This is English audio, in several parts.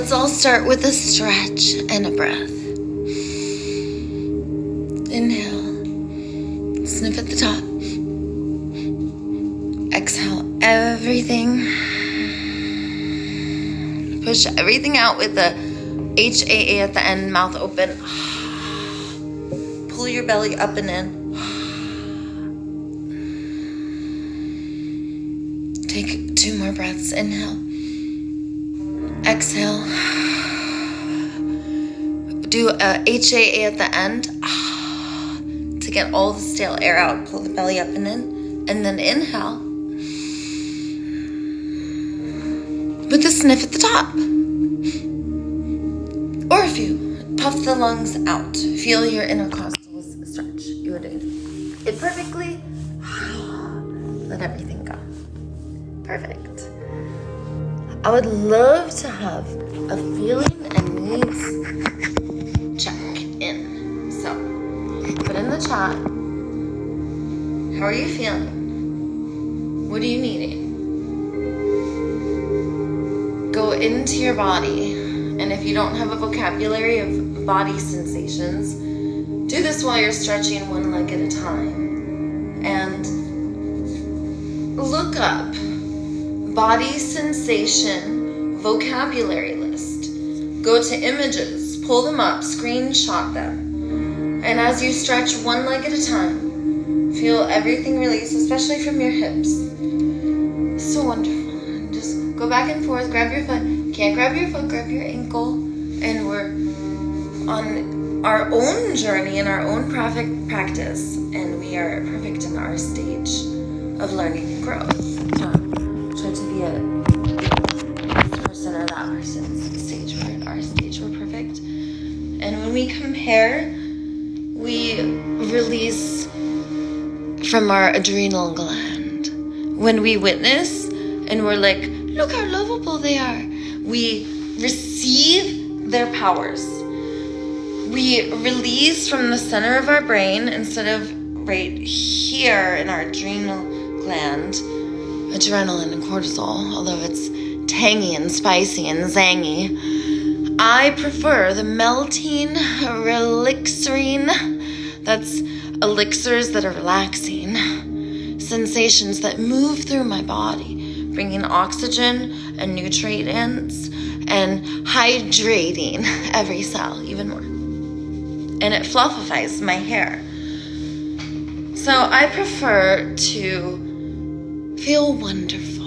Let's all start with a stretch and a breath. Inhale, sniff at the top. Exhale everything. Push everything out with the HAA at the end, mouth open. Pull your belly up and in. Take 2 more breaths. Inhale. Exhale. Do a HAA at the end to get all the stale air out. Pull the belly up and in. And then inhale with a sniff at the top. Or if you puff the lungs out, feel your intercostals stretch. You are doing it perfectly. Let everything go. Perfect. I would love to have a feeling and needs check in. So, put in the chat. How are you feeling? What are you needing? Go into your body. And if you don't have a vocabulary of body sensations, do this while you're stretching one leg at a time. And look up body sensation vocabulary list. Go to images, pull them up, screenshot them. And as you stretch one leg at a time, feel everything release, especially from your hips. So wonderful. And just go back and forth, grab your foot. Can't grab your foot, grab your ankle. And we're on our own journey in our own perfect practice. And we are perfect in our stage of learning and growth. So try to be at this person or that person's stage. We're at our stage. We're perfect. And when we compare, we release from our adrenal gland. When we witness and we're like, look how lovable they are. We receive their powers. We release from the center of our brain instead of right here in our adrenal gland, adrenaline and cortisol, although it's tangy and spicy and zangy. I prefer the melting elixirine, that's elixirs that are relaxing, sensations that move through my body, bringing oxygen and nutrients and hydrating every cell even more. And it fluffifies my hair. So I prefer to feel wonderful.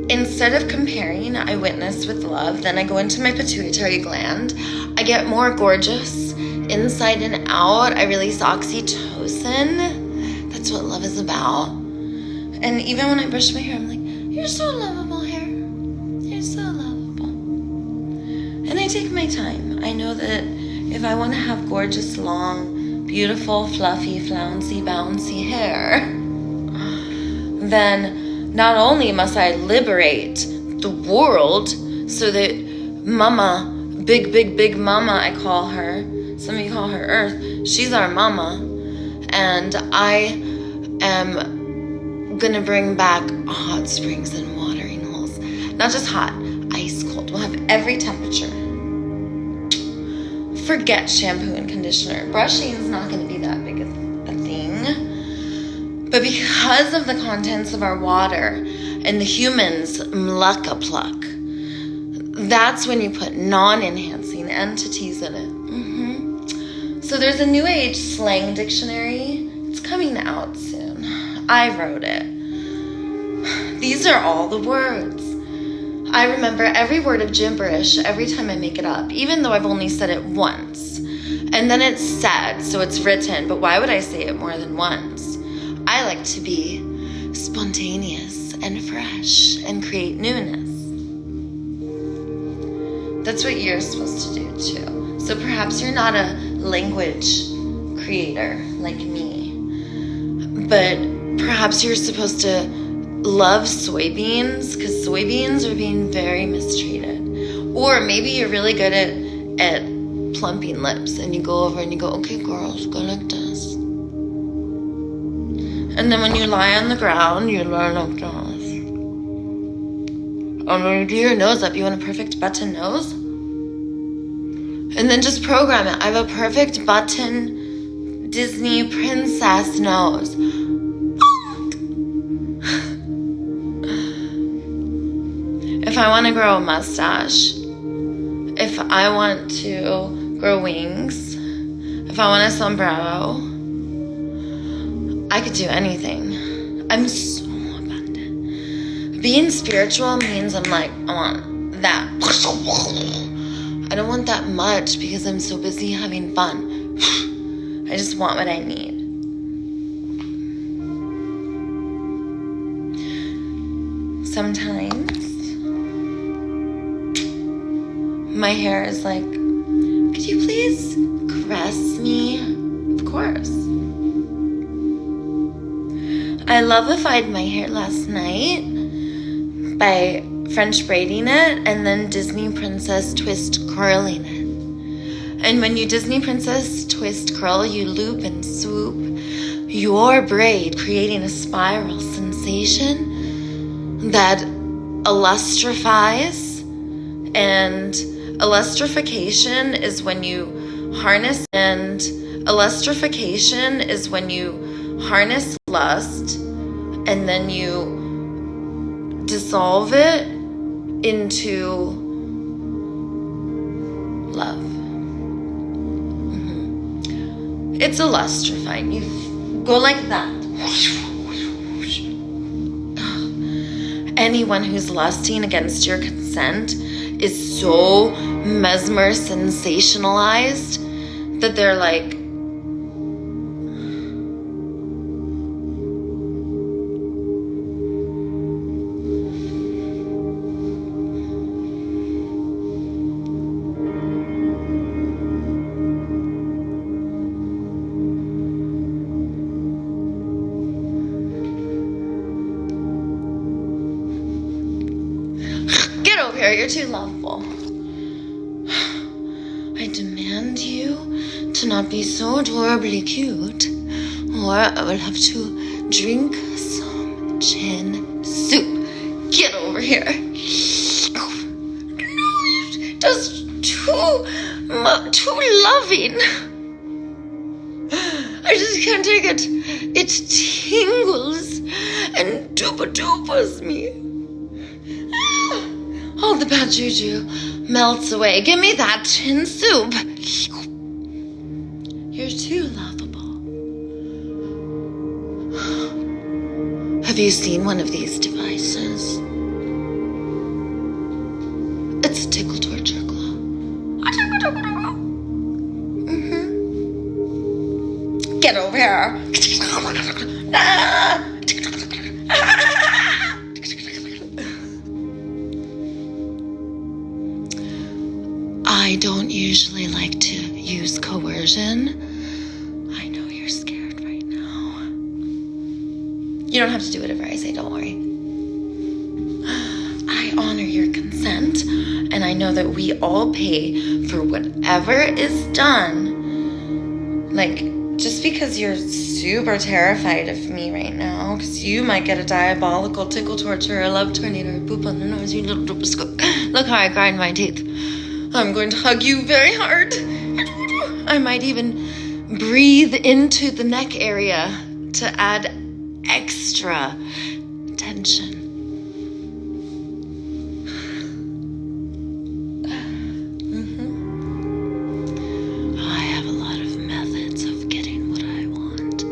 Instead of comparing, I witness with love. Then I go into my pituitary gland. I get more gorgeous inside and out. I release oxytocin. That's what love is about. And even when I brush my hair, I'm like, you're so lovable, hair. You're so lovable. And I take my time. I know that if I want to have gorgeous, long, beautiful, fluffy, flouncy, bouncy hair, then not only must I liberate the world so that mama, big mama I call her, some of you call her Earth, she's our mama, and I am gonna bring back hot springs and watering holes. Not just hot, ice cold. We'll have every temperature. Forget shampoo and conditioner. Brushing is not going to be that big of a thing. But because of the contents of our water and the human's mlaka pluck, that's when you put non-enhancing entities in it. So there's a new age slang dictionary. It's coming out soon. I wrote it. These are all the words. I remember every word of gibberish every time I make it up, even though I've only said it once. And then it's said, so it's written, but why would I say it more than once? I like to be spontaneous and fresh and create newness. That's what you're supposed to do too. So perhaps you're not a language creator like me, but perhaps you're supposed to love soybeans because soybeans are being very mistreated. Or maybe you're really good at plumping lips and you go over and you go, okay girls, go like this. And then when you lie on the ground, you learn like this. I'm going to do your nose up. You want a perfect button nose? And then just program it. I have a perfect button Disney princess nose. If I want to grow a mustache, if I want to grow wings, if I want a sombrero, I could do anything. I'm so abundant. Being spiritual means I'm like, I want that. I don't want that much because I'm so busy having fun. I just want what I need. Sometimes my hair is like, could you please caress me? Of course. I love-ified my hair last night by French braiding it and then Disney Princess twist curling it. And when you Disney Princess twist curl, you loop and swoop your braid, creating a spiral sensation that illustrifies. And illustrification is when you harness, and illustrification is when you harness lust and then you dissolve it into love. It's illustrifying. You go like that. Anyone who's lusting against your consent is so mesmer sensationalized that they're like, get over here, you're too lovable. I demand you to not be so adorably cute, or I will have to drink some chin soup. Get over here. Just too loving. I just can't take it. It tingles and dupa-dupas me. All the bad juju melts away. Give me that chin soup. You're too lovable. Have you seen one of these devices? It's a tickle torture claw. Get over here. I don't usually like to use coercion. I know you're scared right now. You don't have to do whatever I say, don't worry. I honor your consent, and I know that we all pay for whatever is done. Like, just because you're super terrified of me right now, because you might get a diabolical tickle torture, a love tornado, or poop on the nose, you little dope scoop. Look how I grind my teeth. I'm going to hug you very hard. I might even breathe into the neck area to add extra tension. I have a lot of methods of getting what I want.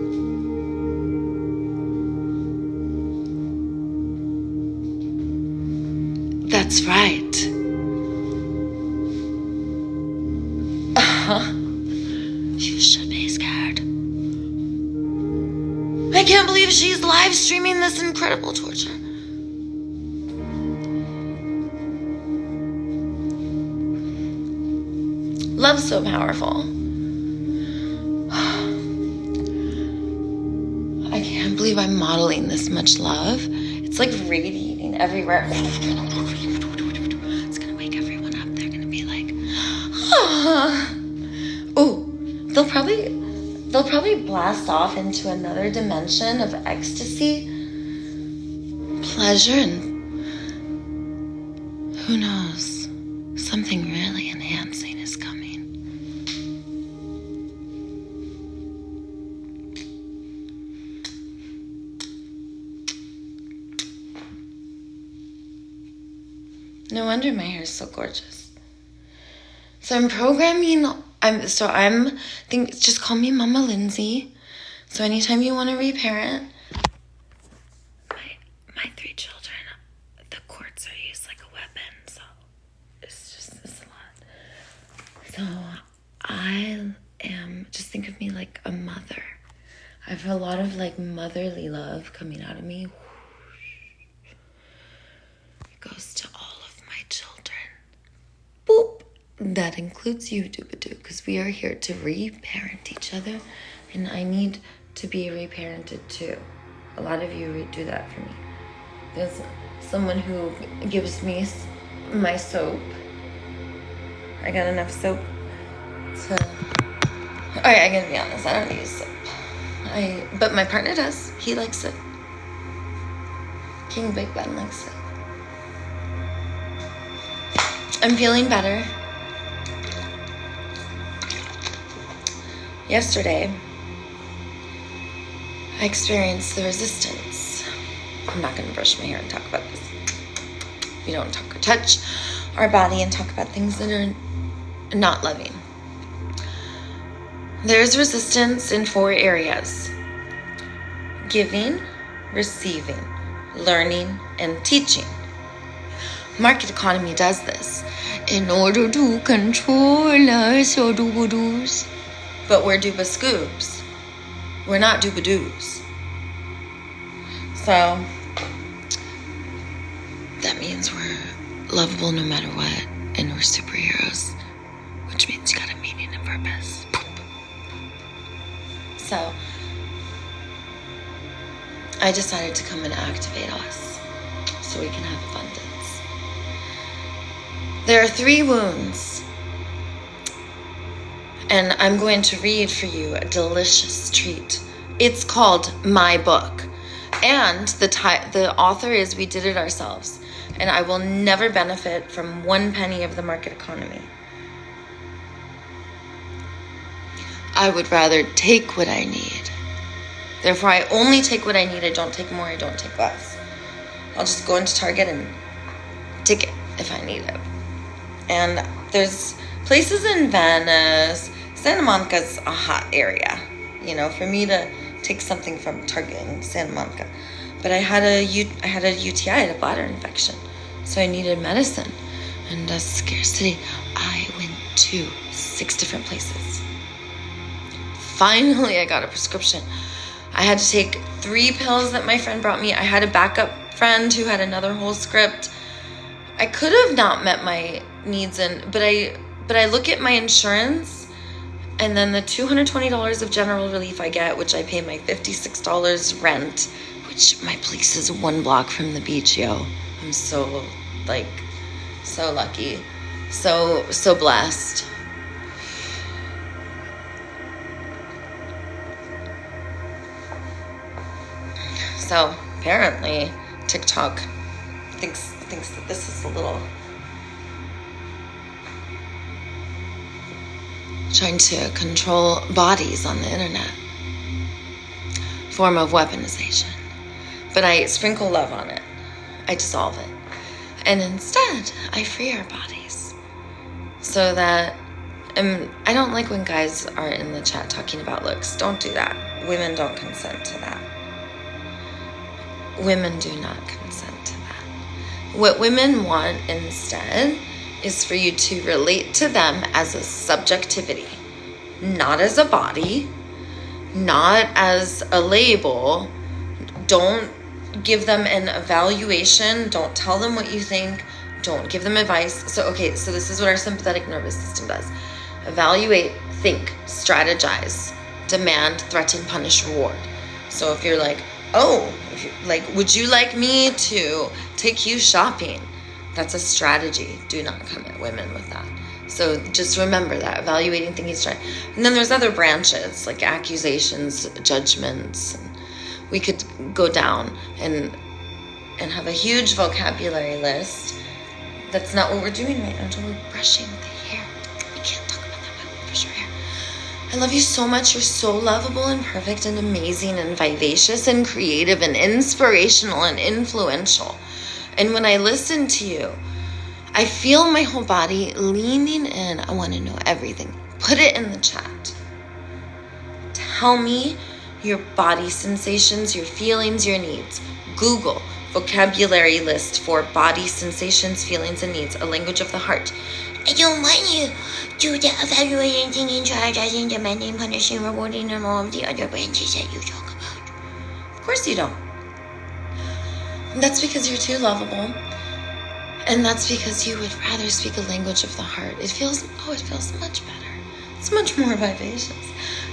That's right. You should be scared. I can't believe she's live streaming this incredible torture. Love's so powerful. I can't believe I'm modeling this much love. It's like radiating everywhere. It's gonna wake everyone up. They're gonna be like, oh, they'll probably blast off into another dimension of ecstasy, pleasure, and Who knows? Something really enhancing is coming. No wonder my hair is so gorgeous. So I'm programming. Just call me Mama Lindsay. So anytime you want to reparent, my 3 children, the courts are used like a weapon. So it's a lot. So I am, just think of me like a mother. I have a lot of like motherly love coming out of me. It goes to all of my children. Boop. That includes you, Doobadoo, because we are here to reparent each other, and I need to be reparented too. A lot of you do that for me. There's someone who gives me my soap. I got enough soap to... Alright, I'm gonna be honest, I don't use soap. But my partner does. He likes it. King Big Ben likes it. I'm feeling better. Yesterday, I experienced the resistance. I'm not going to brush my hair and talk about this. We don't talk or touch our body and talk about things that are not loving. There's resistance in 4 areas: giving, receiving, learning, and teaching. Market economy does this in order to control us, or doobadoos. But we're dooba scoobs. We're not doobadoos. So that means we're lovable no matter what, and we're superheroes, which means you got a meaning and purpose. Poop. So I decided to come and activate us so we can have abundance. There are 3 wounds. And I'm going to read for you a delicious treat. It's called My Book. And the author is We Did It Ourselves. And I will never benefit from 1 penny of the market economy. I would rather take what I need. Therefore, I only take what I need. I don't take more. I don't take less. I'll just go into Target and take it if I need it. And there's places in Venice. Santa Monica's a hot area, for me to take something from Target in Santa Monica. But I had a UTI, I had a bladder infection, so I needed medicine. And scarcity, I went to 6 different places. Finally, I got a prescription. I had to take 3 pills that my friend brought me. I had a backup friend who had another whole script. I could have not met my needs, but I look at my insurance, and then the $220 of general relief I get, which I pay my $56 rent, which my place is 1 block from the beach, yo. I'm so lucky, so blessed. So apparently TikTok thinks that this is a little trying to control bodies on the internet. Form of weaponization. But I sprinkle love on it. I dissolve it. And instead, I free our bodies. So that, I don't like when guys are in the chat talking about looks. Don't do that. Women don't consent to that. Women do not consent to that. What women want instead is for you to relate to them as a subjectivity, not as a body, not as a label. Don't give them an evaluation. Don't tell them what you think. Don't give them advice. So this is what our sympathetic nervous system does. Evaluate, think, strategize, demand, threaten, punish, reward. So if you're like, would you like me to take you shopping? That's a strategy. Do not come at women with that. So just remember that. Evaluating, thinking, strategy. And then there's other branches like accusations, judgments. And we could go down and have a huge vocabulary list That's not what we're doing right now. We're brushing the hair. We can't talk about that, but brush your hair. I love you so much. You're so lovable and perfect and amazing and vivacious and creative and inspirational and influential. And when I listen to you, I feel my whole body leaning in. I want to know everything. Put it in the chat. Tell me your body sensations, your feelings, your needs. Google vocabulary list for body sensations, feelings, and needs, a language of the heart. I don't want you to the evaluating, in charge, demanding, punishing, rewarding, and all of the other branches that you talk about. Of course you don't. And that's because you're too lovable. And that's because you would rather speak a language of the heart. It feels much better. It's much more vivacious.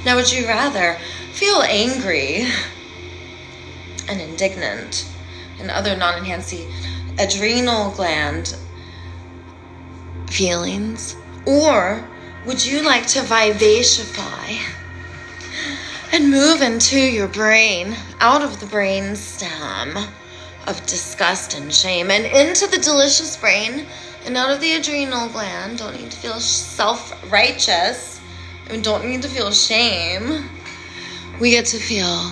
Now, would you rather feel angry and indignant and other non-enhancing adrenal gland feelings? Or would you like to vivacify and move into your brain, out of the brain stem of disgust and shame, and into the delicious brain and out of the adrenal gland? Don't need to feel self-righteous. We don't need to feel shame. We get to feel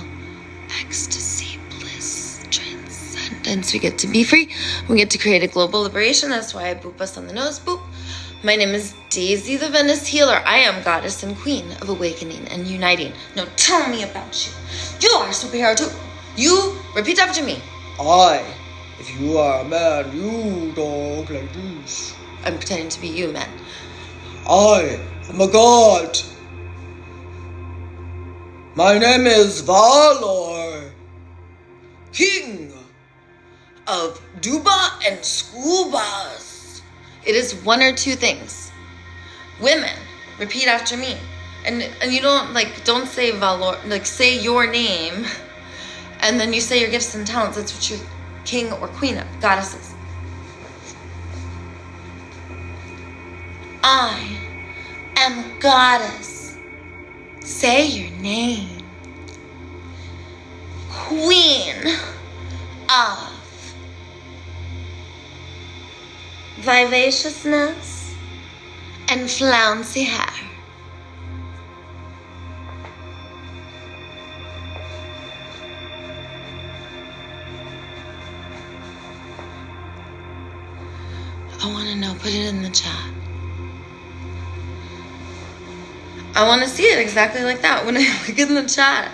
ecstasy, bliss, transcendence. We get to be free. We get to create a global liberation. That's why I boop us on the nose. Boop. My name is Daisy the Venice Healer. I am goddess and queen of awakening and uniting. Now tell me about you. You are a superhero too. You repeat after me. If you are a man, you talk like this. I'm pretending to be you, man. I am a god. My name is Valor, king of Duba and Scubas. It is one or two things. Women, repeat after me. And you don't say Valor, say your name, and then you say your gifts and talents. That's what you're king or queen of, goddesses. I am goddess. Say your name. Queen of vivaciousness and flouncy hair. I want to know. Put it in the chat. I want to see it exactly like that. When I look in the chat,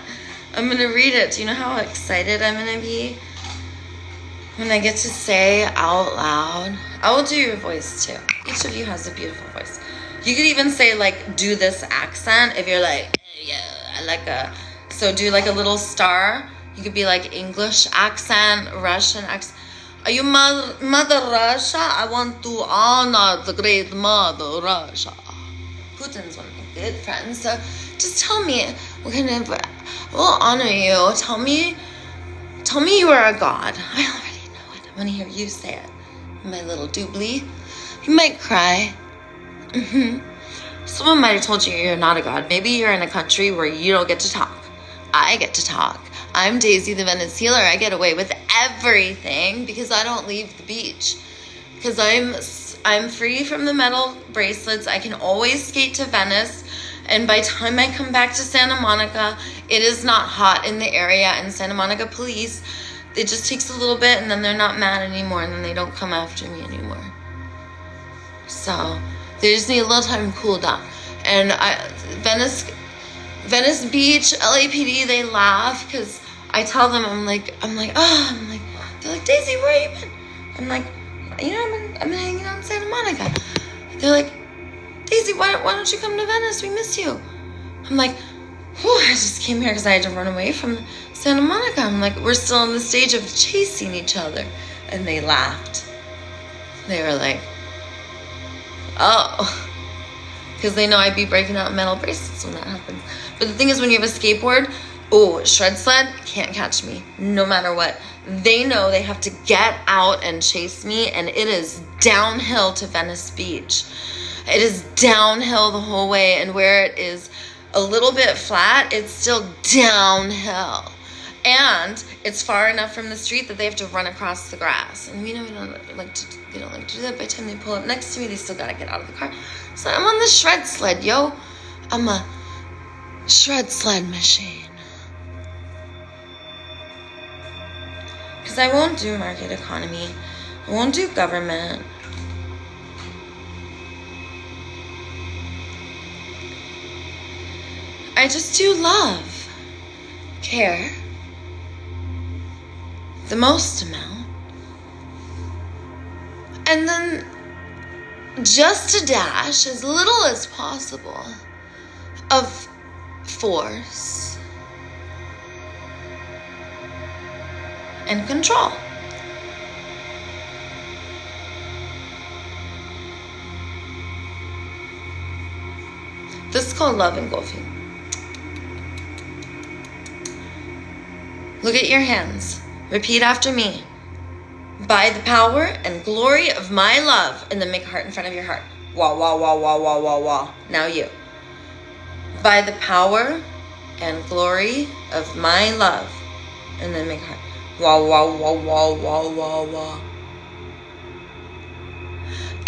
I'm going to read it. Do you know how excited I'm going to be when I get to say out loud? I will do your voice too. Each of you has a beautiful voice. You could even say, do this accent if you're so do a little star. You could be English accent, Russian accent. Are you Mother Russia? I want to honor the great Mother Russia. Putin's one of my good friends. So just tell me, we'll honor you. Tell me you are a god. I already know it. I want to hear you say it. My little doobly. You might cry. Someone might have told you you're not a god. Maybe you're in a country where you don't get to talk. I get to talk. I'm Daisy the Venice Healer. I get away with everything because I don't leave the beach. Because I'm free from the metal bracelets. I can always skate to Venice. And by the time I come back to Santa Monica, it is not hot in the area. And Santa Monica police, it just takes a little bit and then they're not mad anymore. And then they don't come after me anymore. So they just need a little time to cool down. And Venice Beach, LAPD, they laugh because I tell them, they're like, Daisy, where have you been? I'm like, I've been hanging out in Santa Monica. They're like, Daisy, why don't you come to Venice? We miss you. I'm like, I just came here because I had to run away from Santa Monica. I'm like, we're still in the stage of chasing each other. And they laughed. They were like, oh. Because they know I'd be breaking out metal bracelets when that happens. But the thing is, when you have a skateboard, shred sled, can't catch me, no matter what. They know they have to get out and chase me, and it is downhill to Venice Beach. It is downhill the whole way, and where it is a little bit flat, it's still downhill. And it's far enough from the street that they have to run across the grass. And we know they don't like to do that. By the time they pull up next to me, they still gotta get out of the car. So I'm on the shred sled, yo. I'm a shred sled machine. Because I won't do market economy. I won't do government. I just do love, care, the most amount, and then just a dash, as little as possible, of force and control. This is called love engulfing. Look at your hands. Repeat after me. By the power and glory of my love. And then make a heart in front of your heart. Wah, wah, wah, wah, wah, wah, wah. Now you. By the power and glory of my love. And then make a heart. Wah, wah, wah, wah, wah, wah, wah.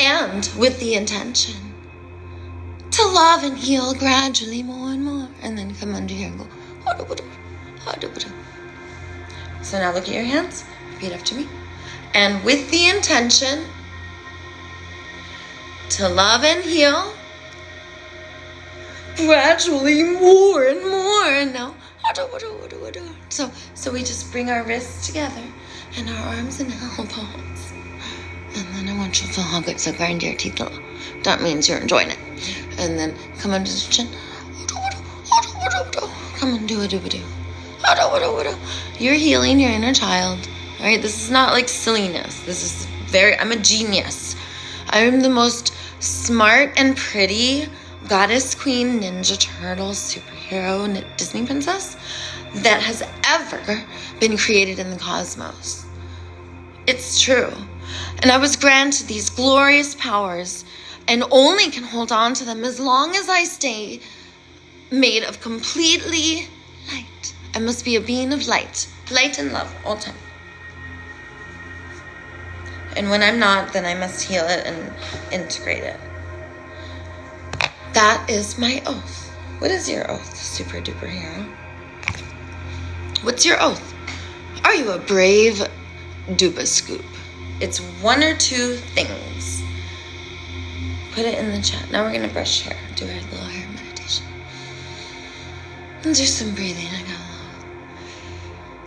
And with the intention to love and heal gradually more and more. And then come under here and go. So now look at your hands. Repeat after me. And with the intention to love and heal gradually more and more. And now, so we just bring our wrists together and our arms and elbows. And then I want you to feel how good so grind your teeth a little. That means you're enjoying it. And then come under the chin. Come and do. You're healing your inner child. All right, this is not like silliness. This is I'm a genius. I'm the most smart and pretty goddess, queen, ninja, turtle, superhero, Disney princess that has ever been created in the cosmos. It's true. And I was granted these glorious powers and only can hold on to them as long as I stay made of completely light. I must be a being of light and love all the time. And when I'm not, then I must heal it and integrate it. That is my oath. What is your oath, super duper hero? What's your oath? Are you a brave dupa scoop? It's one or two things. Put it in the chat. Now we're gonna brush hair. Do our little hair meditation. And do some breathing. I got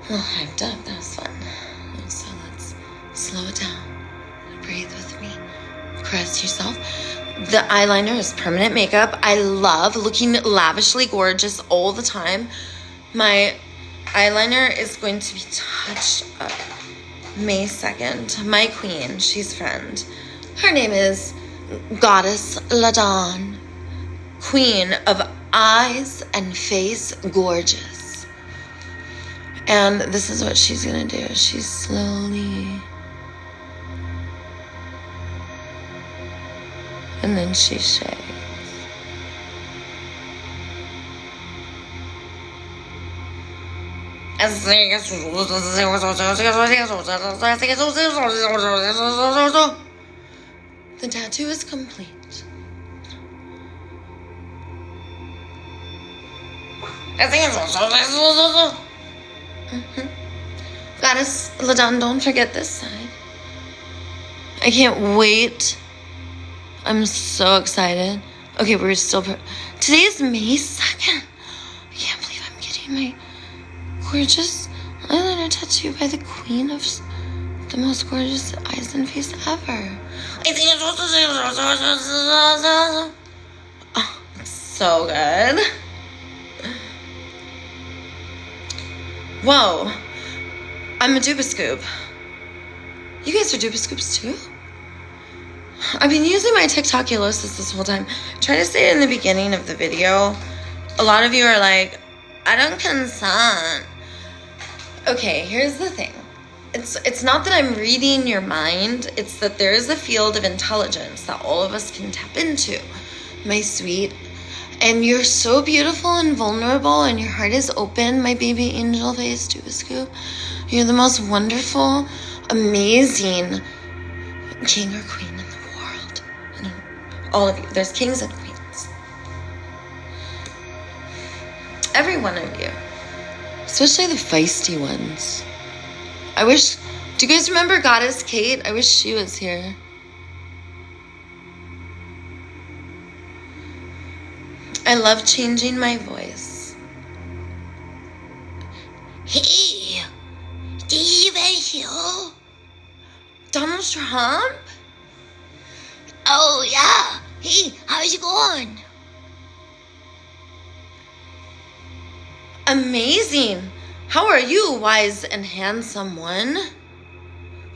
a little hyped up. That was fun. So let's slow it down. Breathe with me. Caress yourself. The eyeliner is permanent makeup. I love looking lavishly gorgeous all the time. My eyeliner is going to be touched up May 2nd. My queen, she's friend. Her name is Goddess Ladon. Queen of eyes and face gorgeous. And this is what she's gonna do. She's slowly... And then she shakes. The tattoo is complete. Goddess Ladon, don't forget this side. I can't wait. I'm so excited. Okay, we're still... Today is May 2nd. I can't believe I'm getting my gorgeous eyeliner tattoo by the queen of the most gorgeous eyes and face ever. Oh, it's so good. Whoa. I'm a dupa scoop. You guys are dupa scoops too? I've been using my TikTokulosis this whole time. Try to say it in the beginning of the video. A lot of you are like, I don't consent. Okay, here's the thing. It's not that I'm reading your mind. It's that there is a field of intelligence that all of us can tap into, my sweet. And you're so beautiful and vulnerable, and your heart is open, my baby angel face Dubascoop. You're the most wonderful, amazing king or queen in the world. And all of you. There's kings and queens. Every one of you. Especially the feisty ones. I wish... Do you guys remember Goddess Kate? I wish she was here. I love changing my voice. Hey, did you hear Donald Trump? Oh, yeah. Hey, how's it going? Amazing. How are you, wise and handsome one?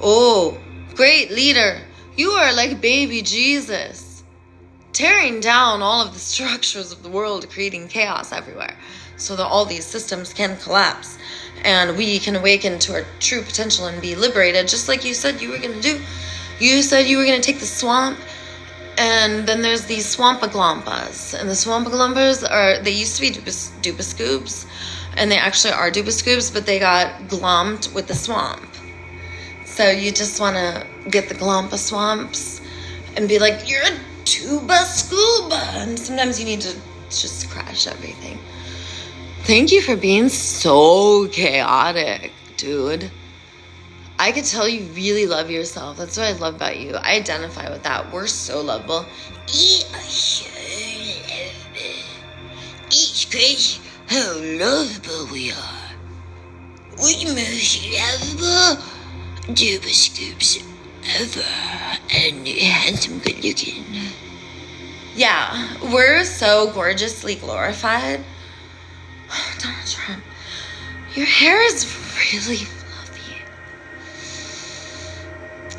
Oh, great leader. You are like baby Jesus, tearing down all of the structures of the world, creating chaos everywhere so that all these systems can collapse and we can awaken to our true potential and be liberated, just like you said you were going to do. You said you were going to take the swamp, and then there's these swampaglompas, and the swampaglompas they used to be dubascoobs, and they actually are dubascoobs, but they got glomped with the swamp. So you just want to get the glompa swamps and be like, you're a tuba scuba, and sometimes you need to just crash everything. Thank you for being so chaotic, dude. I could tell you really love yourself. That's what I love about you. I identify with that. We're so lovable. It's crazy how lovable we are. We're the most lovable tuba scoops ever, and handsome, good looking. Yeah, we're so gorgeously glorified. Donald Trump, your hair is really fluffy.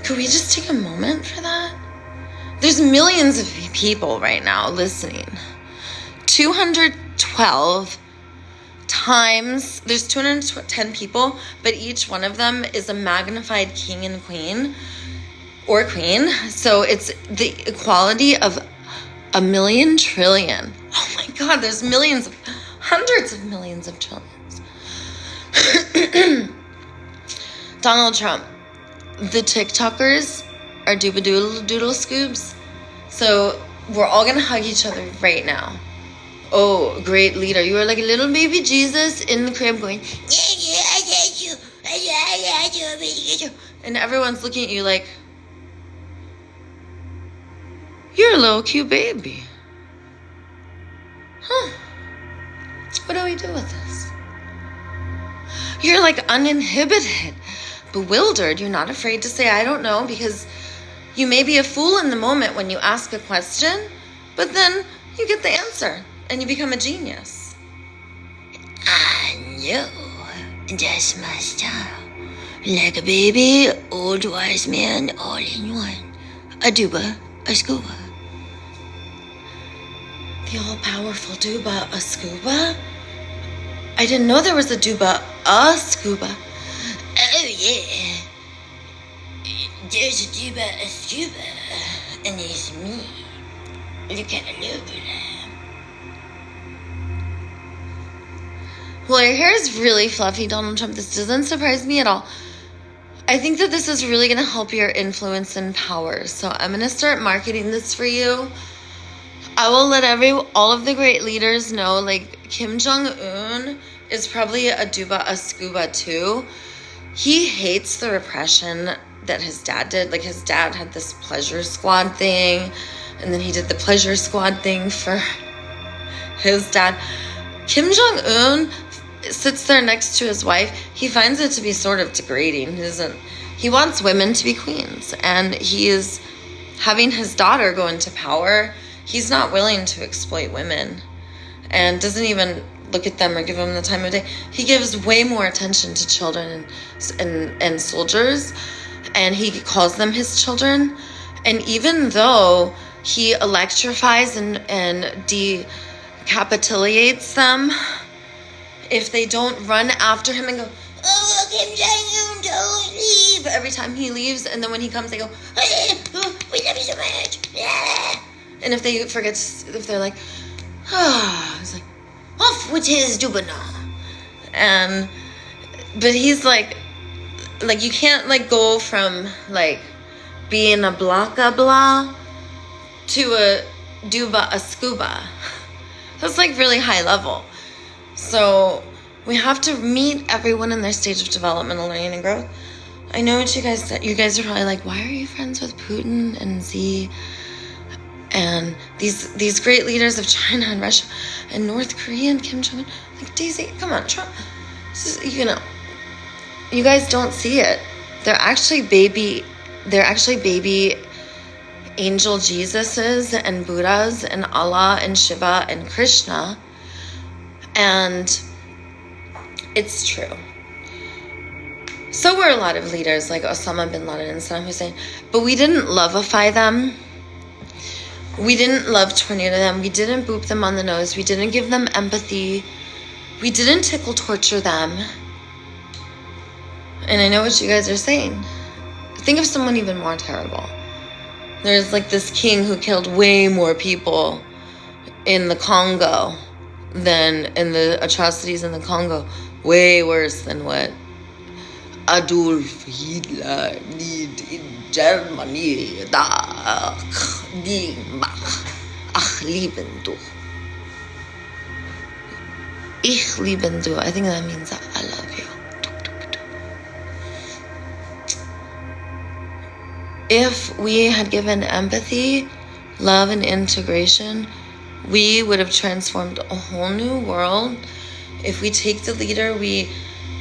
Could we just take a moment for that? There's millions of people right now listening. 212 times, there's 210 people, but each one of them is a magnified king and queen, or queen. So it's the equality of 1,000,000 trillion. Oh my God, there's millions of, hundreds of millions of trillions. Donald Trump, the TikTokers are doodle scoobs. So we're all gonna hug each other right now. Oh, great leader. You are like a little baby Jesus in the crib going, and everyone's looking at you like, you're a little cute baby. Huh. What do we do with this? You're like uninhibited, bewildered. You're not afraid to say, I don't know, because you may be a fool in the moment when you ask a question, but then you get the answer and you become a genius. I know. That's my style. Like a baby, old wise man, all in one. A duba, a scuba. The all-powerful duba, a scuba? I didn't know there was a duba, a scuba. Oh, yeah. There's a duba, a scuba. And it's me. Look at a little bit. Well, your hair is really fluffy, Donald Trump. This doesn't surprise me at all. I think that this is really going to help your influence and power. So I'm going to start marketing this for you. I will let all of the great leaders know, like Kim Jong-un is probably a duba, a scuba too. He hates the repression that his dad did. Like his dad had this pleasure squad thing, and then he did the pleasure squad thing for his dad. Kim Jong-un sits there next to his wife. He finds it to be sort of degrading. He wants women to be queens, and he is having his daughter go into power. He's not willing to exploit women and doesn't even look at them or give them the time of day. He gives way more attention to children and soldiers, and he calls them his children. And even though he electrifies and decapitates them, if they don't run after him and go, oh, Kim Jong-un, don't leave, every time he leaves, and then when he comes, they go, oh, we love you so much. Yeah. And if they forget, if they're like, It's like, off with his dubana. But he's like you can't like go from like being a blah to a scuba. That's like really high level. So we have to meet everyone in their stage of developmental learning and growth. I know what you guys are probably like, why are you friends with Putin and Xi and these great leaders of China and Russia and North Korea and Kim Jong-un? Like, Daisy, come on, Trump. This is, you guys don't see it. They're actually baby angel Jesuses and Buddhas and Allah and Shiva and Krishna. And it's true. So were a lot of leaders like Osama bin Laden and Saddam Hussein. But we didn't loveify them. We didn't love tornado them. We didn't boop them on the nose. We didn't give them empathy. We didn't tickle torture them. And I know what you guys are saying. Think of someone even more terrible. There's like this king who killed way more people in the Congo than in the atrocities in the Congo. Way worse than what Adolf Hitler did in Germany. Ach, lieben du. Ich lieben du. I think that means I love you. If we had given empathy, love, and integration, we would have transformed a whole new world. If we take the leader, we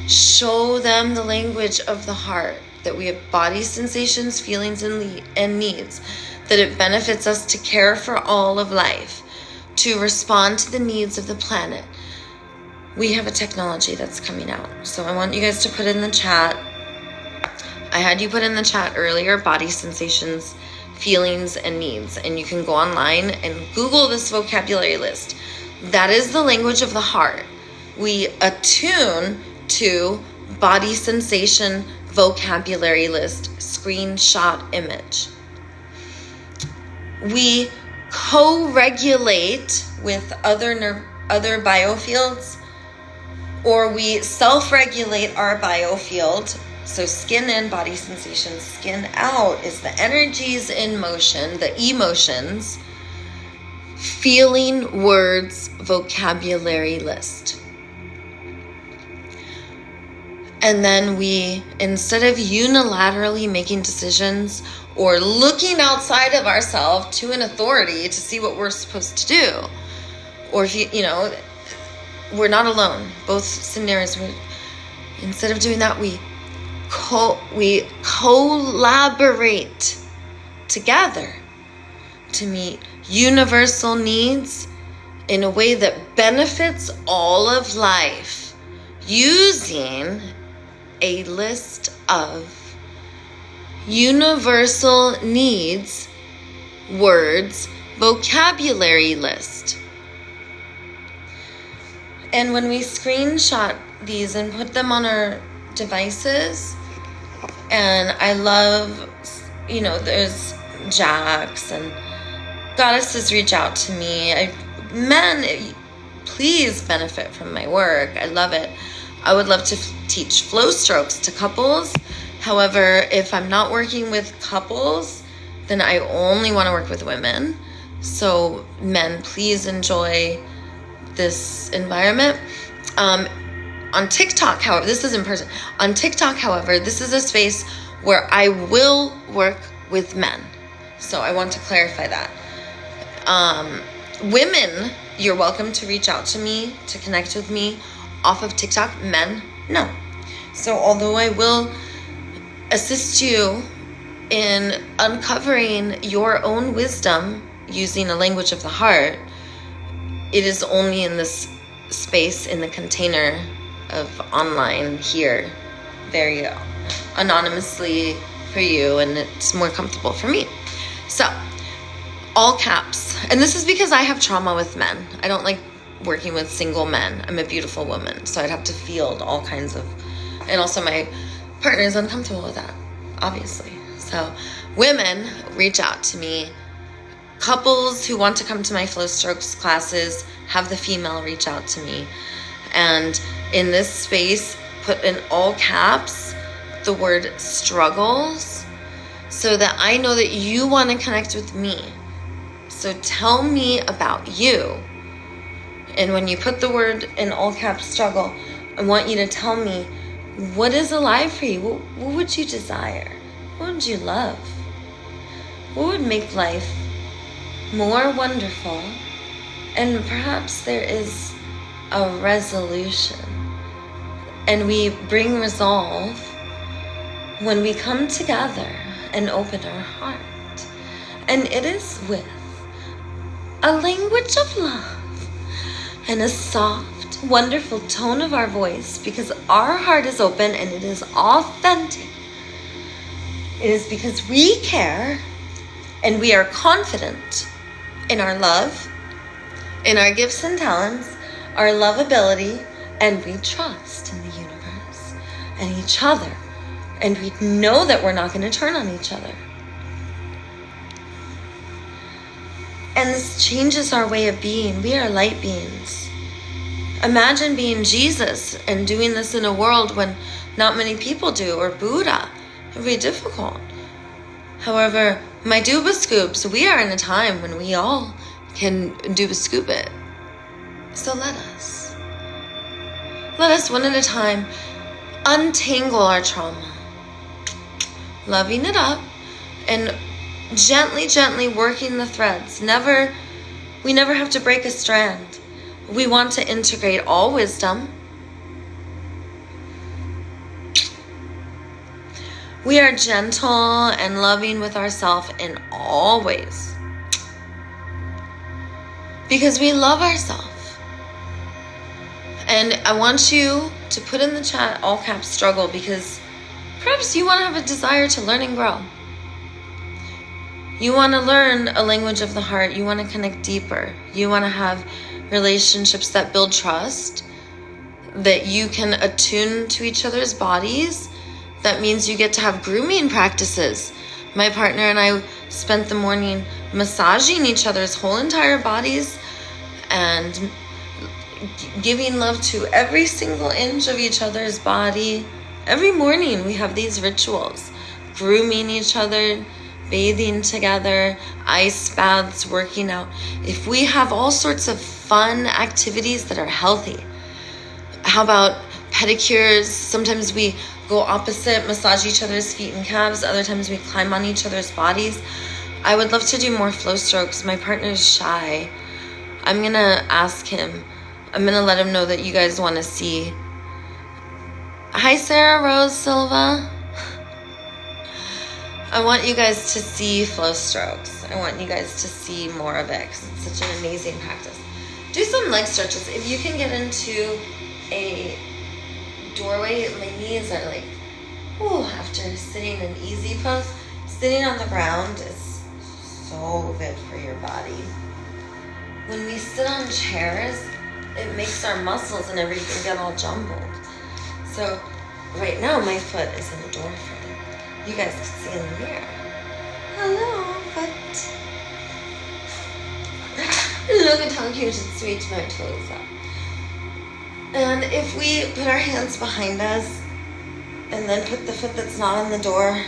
show them the language of the heart, that we have body sensations, feelings, and needs, that it benefits us to care for all of life, to respond to the needs of the planet. We have a technology that's coming out. So I want you guys to put in the chat. I had you put in the chat earlier, body sensations, feelings, and needs. And you can go online and Google this vocabulary list. That is the language of the heart. We attune to body sensation vocabulary list, screenshot image. We co-regulate with other biofields, or we self-regulate our biofield. So skin in, body sensations. Skin out is the energies in motion, the emotions. Feeling, words, vocabulary list. And then we, instead of unilaterally making decisions or looking outside of ourselves to an authority to see what we're supposed to do, or if we're not alone. Both scenarios, instead of doing that, we collaborate together to meet universal needs in a way that benefits all of life, using a list of universal needs, words, vocabulary list. And when we screenshot these and put them on our devices, and I love, there's Jax and goddesses reach out to me. Men, please benefit from my work. I love it. I would love to teach flow strokes to couples. However, if I'm not working with couples, then I only want to work with women. So men, please enjoy this environment. On TikTok, however, this is in person. On TikTok, however, this is a space where I will work with men. So I want to clarify that. Women, you're welcome to reach out to me, to connect with me off of TikTok. Men, no. So although I will assist you in uncovering your own wisdom using a language of the heart, it is only in this space, in the container of online here, very anonymously for you, and it's more comfortable for me. So, all caps. And this is because I have trauma with men. I don't like working with single men. I'm a beautiful woman, so I'd have to field all kinds of, and also my partner is uncomfortable with that, obviously. So, women, reach out to me. Couples who want to come to my Flow Strokes classes, have the female reach out to me. And in this space, put in all caps the word struggles, so that I know that you want to connect with me. So tell me about you. And when you put the word in all caps struggle, I want you to tell me, what is alive for you? What would you desire? What would you love? What would make life more wonderful? And perhaps there is a resolution. And we bring resolve when we come together and open our heart. And it is with a language of love and a soft, wonderful tone of our voice, because our heart is open and it is authentic. It is because we care and we are confident in our love, in our gifts and talents, our lovability, and we trust in the universe and each other. And we know that we're not going to turn on each other. And this changes our way of being. We are light beings. Imagine being Jesus and doing this in a world when not many people do, or Buddha. It would be difficult. However, my Duba Scoops, we are in a time when we all can Duba Scoop it. So let us one at a time untangle our trauma, loving it up and gently working the threads. We never have to break a strand. We want to integrate all wisdom. We are gentle and loving with ourselves in all ways, because we love ourselves. And I want you to put in the chat all caps struggle, because perhaps you want to have a desire to learn and grow. You want to learn a language of the heart. You want to connect deeper. You want to have relationships that build trust, that you can attune to each other's bodies. That means you get to have grooming practices. My partner and I spent the morning massaging each other's whole entire bodies and giving love to every single inch of each other's body. Every morning we have these rituals, grooming each other, bathing together, ice baths, working out. If we have all sorts of fun activities that are healthy, how about pedicures? Sometimes we go opposite, massage each other's feet and calves. Other times we climb on each other's bodies. I would love to do more flow strokes. My partner's shy. I'm going to ask him. I'm going to let him know that you guys want to see. Hi, Sarah Rose Silva. I want you guys to see flow strokes. I want you guys to see more of it, because it's such an amazing practice. Do some leg stretches. If you can get into a doorway, my knees are like, after sitting in easy pose, sitting on the ground is so good for your body. When we sit on chairs, it makes our muscles and everything get all jumbled. So right now my foot is in the door frame. You guys can see in the mirror. Hello, foot. Look at how cute and sweet my toes are. And if we put our hands behind us and then put the foot that's not on the door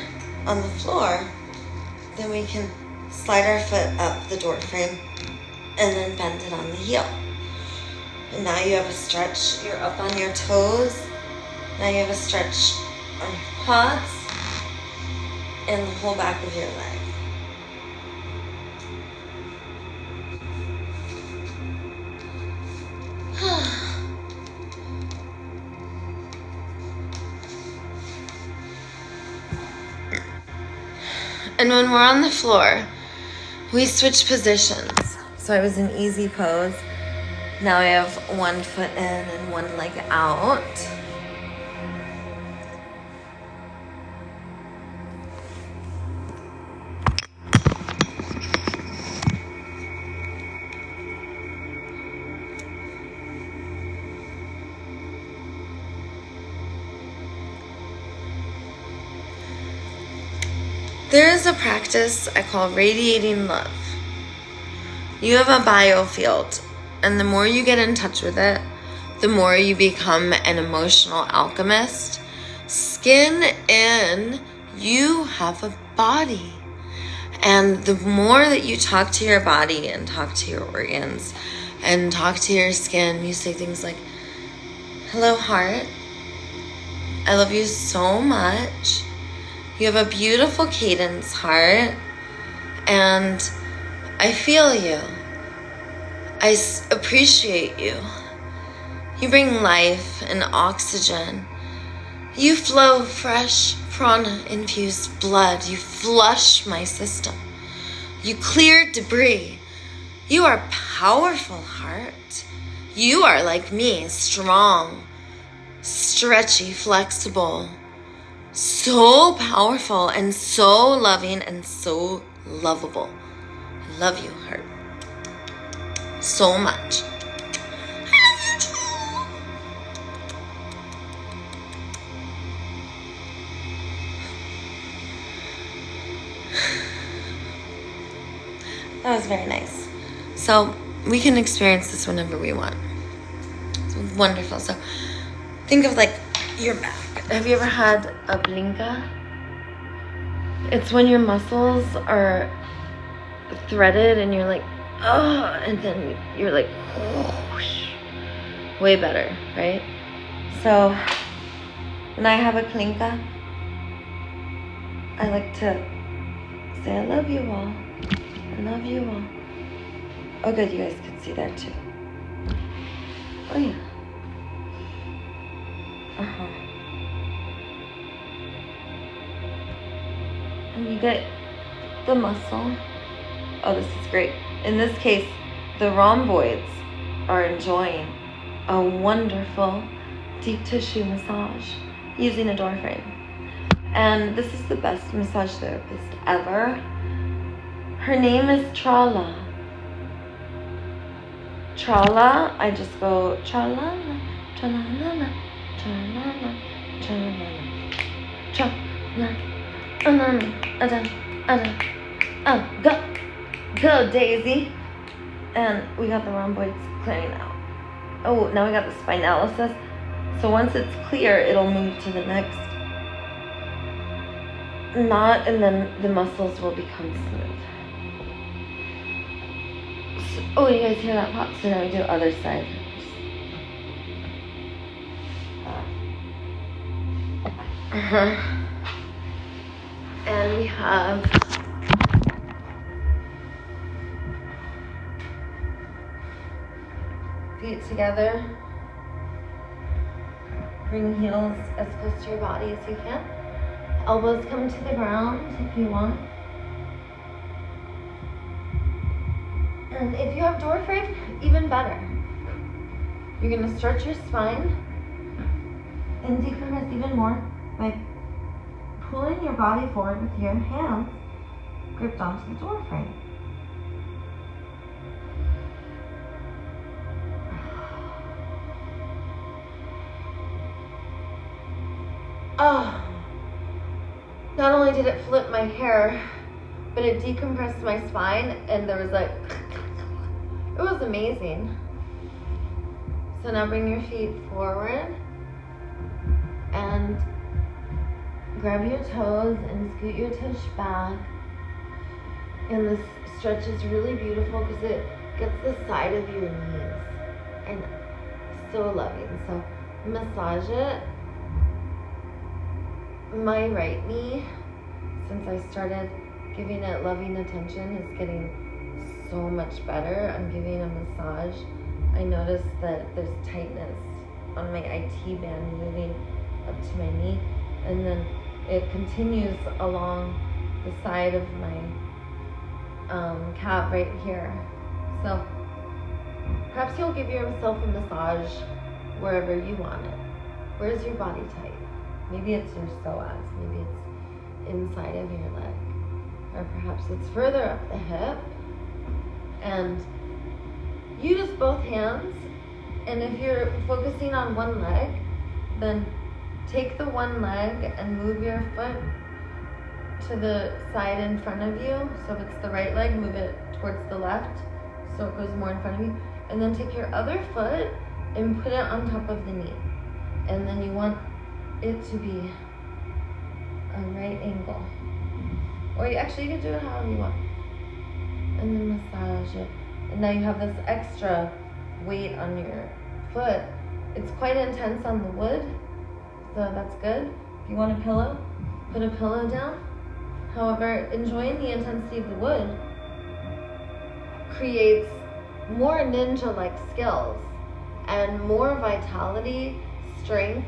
on the floor, then we can slide our foot up the door frame and then bend it on the heel. And now you have a stretch. You're up on your toes. Now you have a stretch on your quads and the whole back of your leg. And when we're on the floor, we switch positions. So I was in easy pose. Now I have one foot in and one leg out. There is a practice I call radiating love. You have a biofield And the more you get in touch with it, the more you become an emotional alchemist. Skin in, you have a body. And the more that you talk to your body and talk to your organs and talk to your skin, you say things like, hello, heart. I love you so much. You have a beautiful cadence, heart. And I feel you. I appreciate you. You bring life and oxygen. You flow fresh, prana-infused blood. You flush my system. You clear debris. You are powerful, heart. You are like me, strong, stretchy, flexible, so powerful and so loving and so lovable. I love you, heart, so much. I love you too. That was very nice. So we can experience this whenever we want. It's wonderful. So think of like your back. Have you ever had a blinka? It's when your muscles are threaded and you're like, oh, and then you're like, whoosh. Way better, right? So when I have a klinka, I like to say, I love you all. I love you all. Oh, good, you guys can see that too. Oh, yeah. Uh-huh. And you get the muscle. Oh, this is great. In this case, the rhomboids are enjoying a wonderful deep tissue massage using a door frame. And this is the best massage therapist ever. Her name is Trala. Trala, I just go tra-la-la, tra-la-la-la, tra-la-la, tra-la-la, go Daisy. And we got the rhomboids clearing out. Oh, now we got the spinalysis. So once it's clear, it'll move to the next knot, and then the muscles will become smooth. So, oh, you guys hear that pop? So now we do other side. And we have feet together. Bring heels as close to your body as you can. Elbows come to the ground if you want. And if you have door frame, even better. You're gonna stretch your spine and decompress even more by pulling your body forward with your hands gripped onto the door frame. Oh, not only did it flip my hair, but it decompressed my spine, and there was like, it was amazing. So now bring your feet forward and grab your toes and scoot your tush back. And this stretch is really beautiful because it gets the side of your knees, and so loving. So massage it. My right knee, since I started giving it loving attention, is getting so much better. I'm giving a massage. I noticed that there's tightness on my IT band moving up to my knee, and then it continues along the side of my calf right here. So perhaps you'll give yourself a massage wherever you want it. Where's your body tight? Maybe it's your psoas, maybe it's inside of your leg, or perhaps it's further up the hip. And use both hands, and if you're focusing on one leg, then take the one leg and move your foot to the side in front of you. So if it's the right leg, move it towards the left so it goes more in front of you. And then take your other foot and put it on top of the knee. And then you want it to be a right angle. Or you can do it however you want. And then massage it. And now you have this extra weight on your foot. It's quite intense on the wood, so that's good. If you want a pillow, put a pillow down. However, enjoying the intensity of the wood creates more ninja-like skills and more vitality, strength,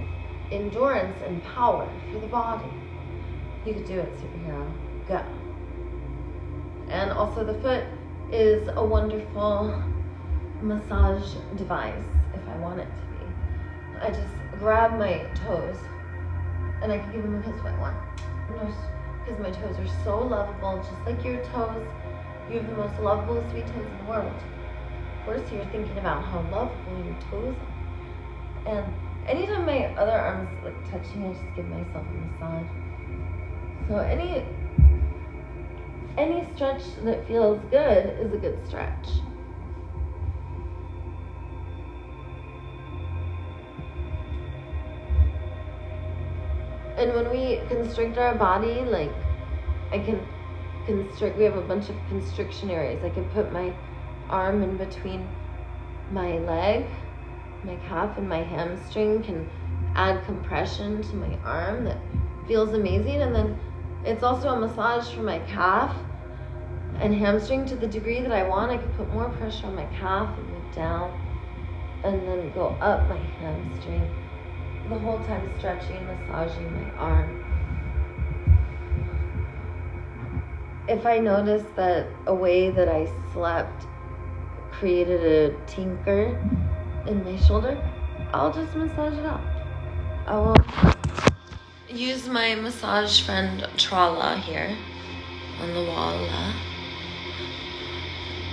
endurance, and power for the body. You could do it, superhero. Go. And also the foot is a wonderful massage device if I want it to be. I just grab my toes and I can give them a kiss if I want. Because my toes are so lovable, just like your toes. You have the most lovable sweet toes in the world. Of course, you're thinking about how lovable your toes are. And anytime my other arm's like touching, I just give myself a massage. So any stretch that feels good is a good stretch. And when we constrict our body, like I can constrict, we have a bunch of constriction areas. I can put my arm in between my leg, my calf, and my hamstring, can add compression to my arm that feels amazing. And then it's also a massage for my calf and hamstring to the degree that I want. I can put more pressure on my calf and move down and then go up my hamstring. The whole time stretching, massaging my arm. If I notice that a way that I slept created a tinker in my shoulder, I'll just massage it out. I will use my massage friend Trala here on the wall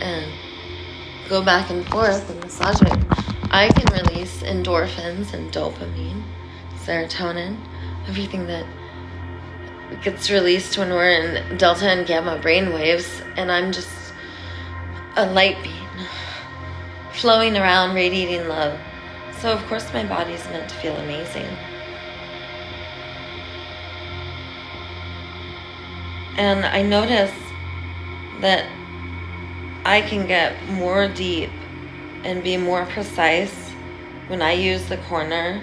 and go back and forth and massage it. I can release endorphins and dopamine, serotonin, everything that gets released when we're in delta and gamma brain waves, and I'm just a light being flowing around, radiating love. So of course my body's meant to feel amazing. And I notice that I can get more deep and be more precise when I use the corner.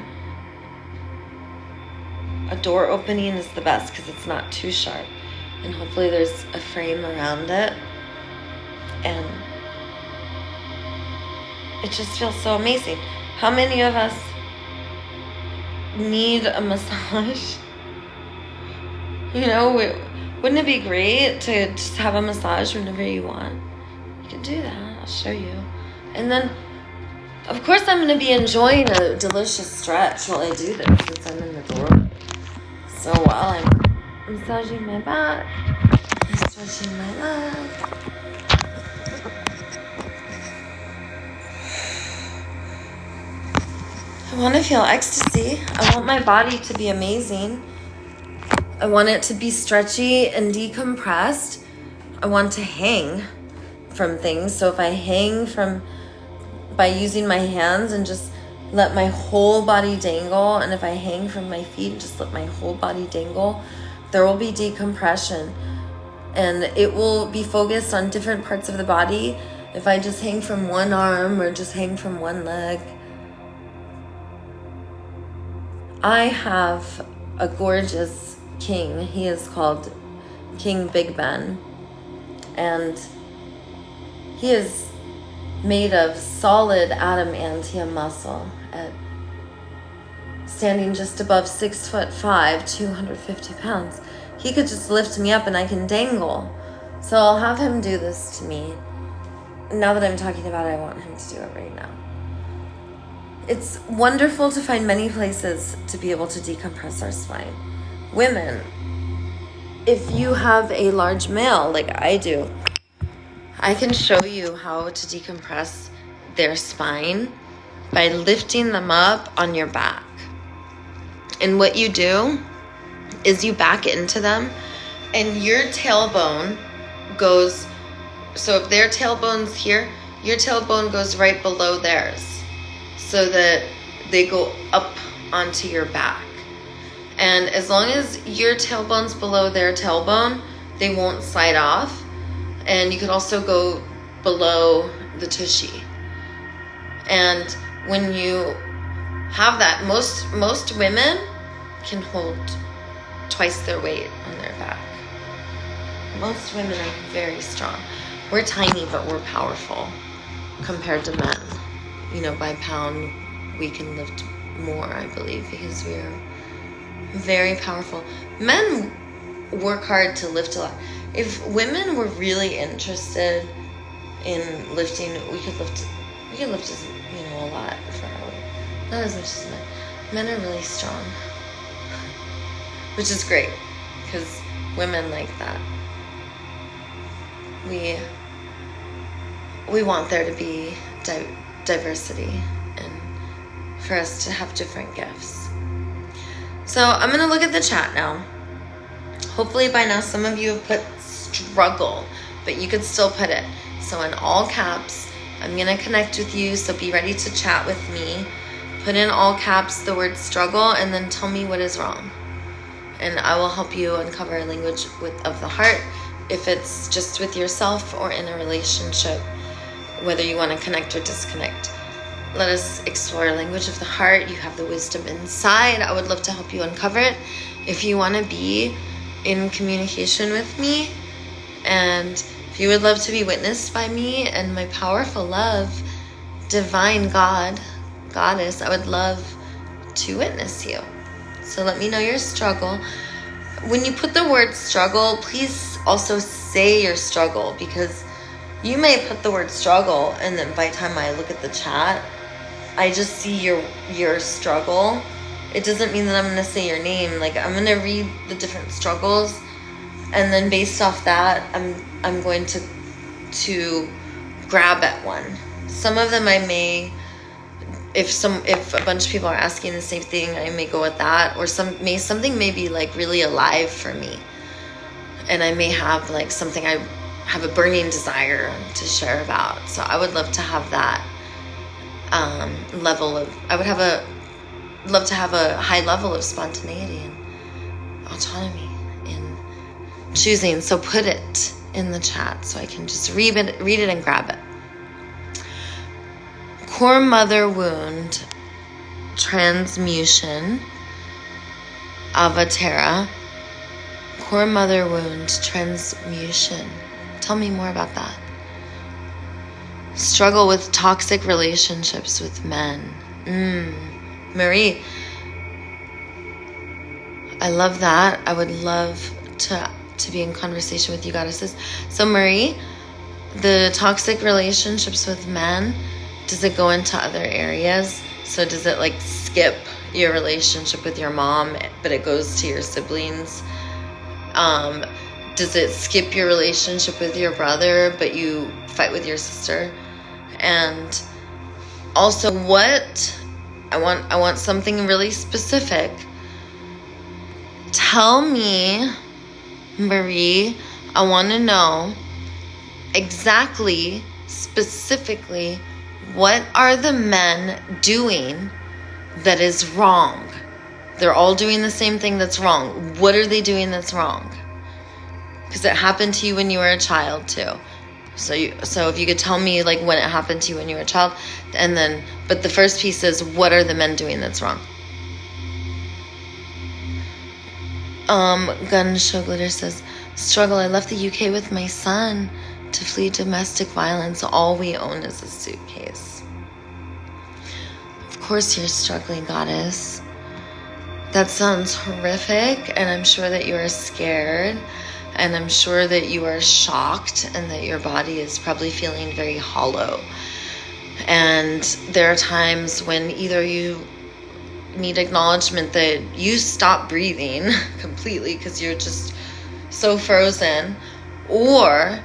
A door opening is the best because it's not too sharp, and hopefully there's a frame around it, and it just feels so amazing. How many of us need a massage? You know, wouldn't it be great to just have a massage whenever you want? You can do that. I'll show you. And then, of course, I'm going to be enjoying a delicious stretch while I do this since I'm in the doorway. So while I'm massaging my back, I'm stretching my leg. I want to feel ecstasy. I want my body to be amazing. I want it to be stretchy and decompressed. I want to hang from things. So if I hang by using my hands and just let my whole body dangle, and if I hang from my feet and just let my whole body dangle, there will be decompression. And it will be focused on different parts of the body. If I just hang from one arm or just hang from one leg. I have a gorgeous king. He is called King Big Ben. And he is made of solid adamantium muscle, at standing just above 6'5", 250 pounds. He could just lift me up and I can dangle. So I'll have him do this to me. Now that I'm talking about it, I want him to do it right now. It's wonderful to find many places to be able to decompress our spine. Women, if you have a large male like I do, I can show you how to decompress their spine by lifting them up on your back. And what you do is you back into them and your tailbone goes, so if their tailbone's here, your tailbone goes right below theirs so that they go up onto your back. And as long as your tailbone's below their tailbone, they won't slide off. And you could also go below the tushy. And when you have that, most women can hold twice their weight on their back. Most women are very strong. We're tiny, but we're powerful compared to men. You know, by pound, we can lift more, I believe, because we are very powerful. Men work hard to lift a lot. If women were really interested in lifting, we could lift as, you know, a lot for our weight. Not as much as men. Men are really strong, which is great because women like that. We want there to be diversity and for us to have different gifts. So I'm going to look at the chat now. Hopefully by now some of you have put struggle, but you could still put it. So in all caps, I'm going to connect with you, so be ready to chat with me. Put in all caps the word struggle and then tell me what is wrong. And I will help you uncover a language of the heart, if it's just with yourself or in a relationship, whether you want to connect or disconnect. Let us explore language of the heart. You have the wisdom inside. I would love to help you uncover it. If you want to be in communication with me, and if you would love to be witnessed by me and my powerful love, divine God, goddess, I would love to witness you. So let me know your struggle. When you put the word struggle, please also say your struggle, because you may put the word struggle and then by the time I look at the chat, I just see your struggle. It doesn't mean that I'm going to say your name. Like, I'm going to read the different struggles, and then based off that, I'm going to grab at one. Some of them I may, if a bunch of people are asking the same thing, I may go with that, or something may be like really alive for me, and I may have like something I have a burning desire to share about. So I would love to have that level of, love to have a high level of spontaneity and autonomy in choosing. So put it in the chat so I can just read it and grab it. Core mother wound, transmutation, avatara. Core mother wound, transmutation. Tell me more about that. Struggle with toxic relationships with men. Marie, I love that. I would love to be in conversation with you, goddesses. So Marie, the toxic relationships with men, does it go into other areas? So does it like skip your relationship with your mom, but it goes to your siblings? Does it skip your relationship with your brother, but you fight with your sister? And also, what I want something really specific. Tell me, Marie, I want to know exactly, specifically, what are the men doing that is wrong? They're all doing the same thing that's wrong. What are they doing that's wrong? Because it happened to you when you were a child too. So if you could tell me like when it happened to you when you were a child, and then, but the first piece is, what are the men doing that's wrong? Gun Show Glitter says, struggle. I left the UK with my son to flee domestic violence. All we own is a suitcase. Of course you're struggling, goddess. That sounds horrific, and I'm sure that you are scared, and I'm sure that you are shocked, and that your body is probably feeling very hollow. And there are times when either you need acknowledgement that you stop breathing completely because you're just so frozen, or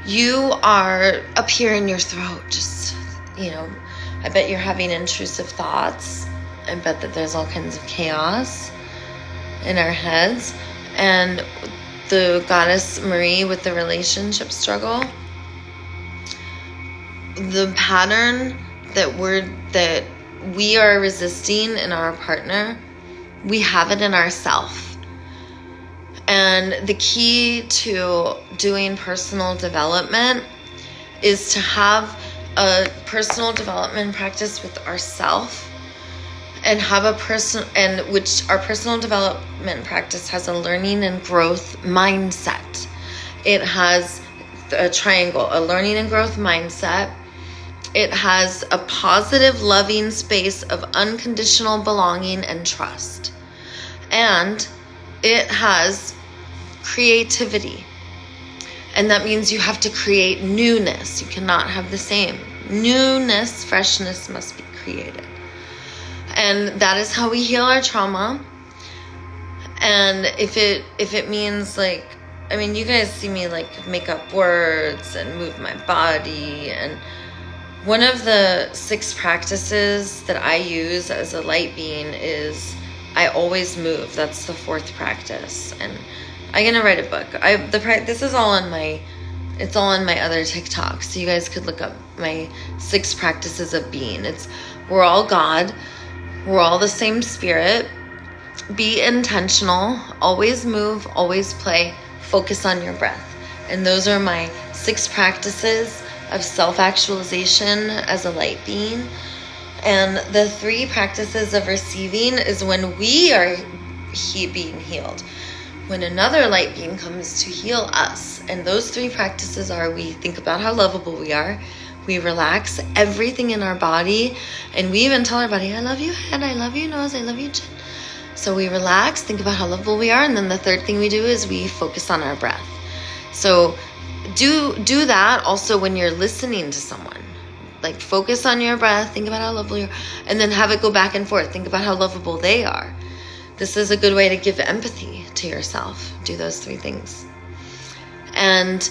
you are up here in your throat, just, I bet you're having intrusive thoughts. I bet that there's all kinds of chaos in our heads. And the goddess Marie with the relationship struggle, the pattern that we are resisting in our partner, we have it in ourself. And the key to doing personal development is to have a personal development practice with ourself, and have which our personal development practice has a learning and growth mindset. It has a triangle, a learning and growth mindset. It has a positive, loving space of unconditional belonging and trust. And it has creativity. And that means you have to create newness. You cannot have the same. Newness, freshness must be created. And that is how we heal our trauma. And if it means like, I mean, you guys see me like make up words and move my body. And one of the 6 practices that I use as a light being is I always move. That's the 4th practice. And I'm gonna write a book. This is all on it's all on my other TikTok. So you guys could look up my 6 practices of being. We're all God. We're all the same spirit. Be intentional. Always move. Always play. Focus on your breath. And those are my 6 practices of self-actualization as a light being. And the 3 practices of receiving is when we are being healed. When another light being comes to heal us. And those 3 practices are, we think about how lovable we are. We relax everything in our body. And we even tell our body, I love you head, I love you nose, I love you chin. So we relax, think about how lovable we are. And then the 3rd thing we do is we focus on our breath. So do that also when you're listening to someone. Like focus on your breath, think about how lovable you are. And then have it go back and forth. Think about how lovable they are. This is a good way to give empathy to yourself. Do those 3 things. And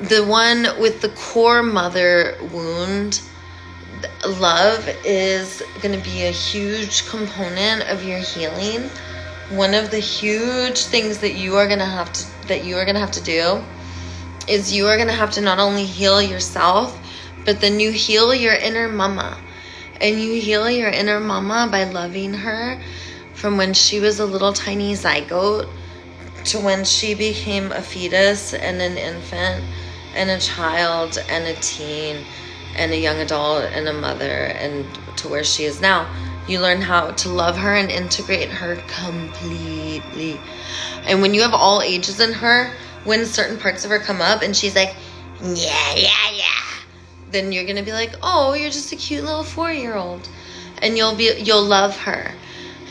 the one with the core mother wound, love is going to be a huge component of your healing. One of the huge things that you are going to have to do is you are going to have to not only heal yourself, but then you heal your inner mama. And you heal your inner mama by loving her from when she was a little tiny zygote to when she became a fetus and an infant and a child and a teen and a young adult and a mother, and to where she is now. You learn how to love her and integrate her completely. And when you have all ages in her, when certain parts of her come up and she's like, yeah, then you're gonna be like, oh, you're just a cute little 4-year-old. And you'll love her.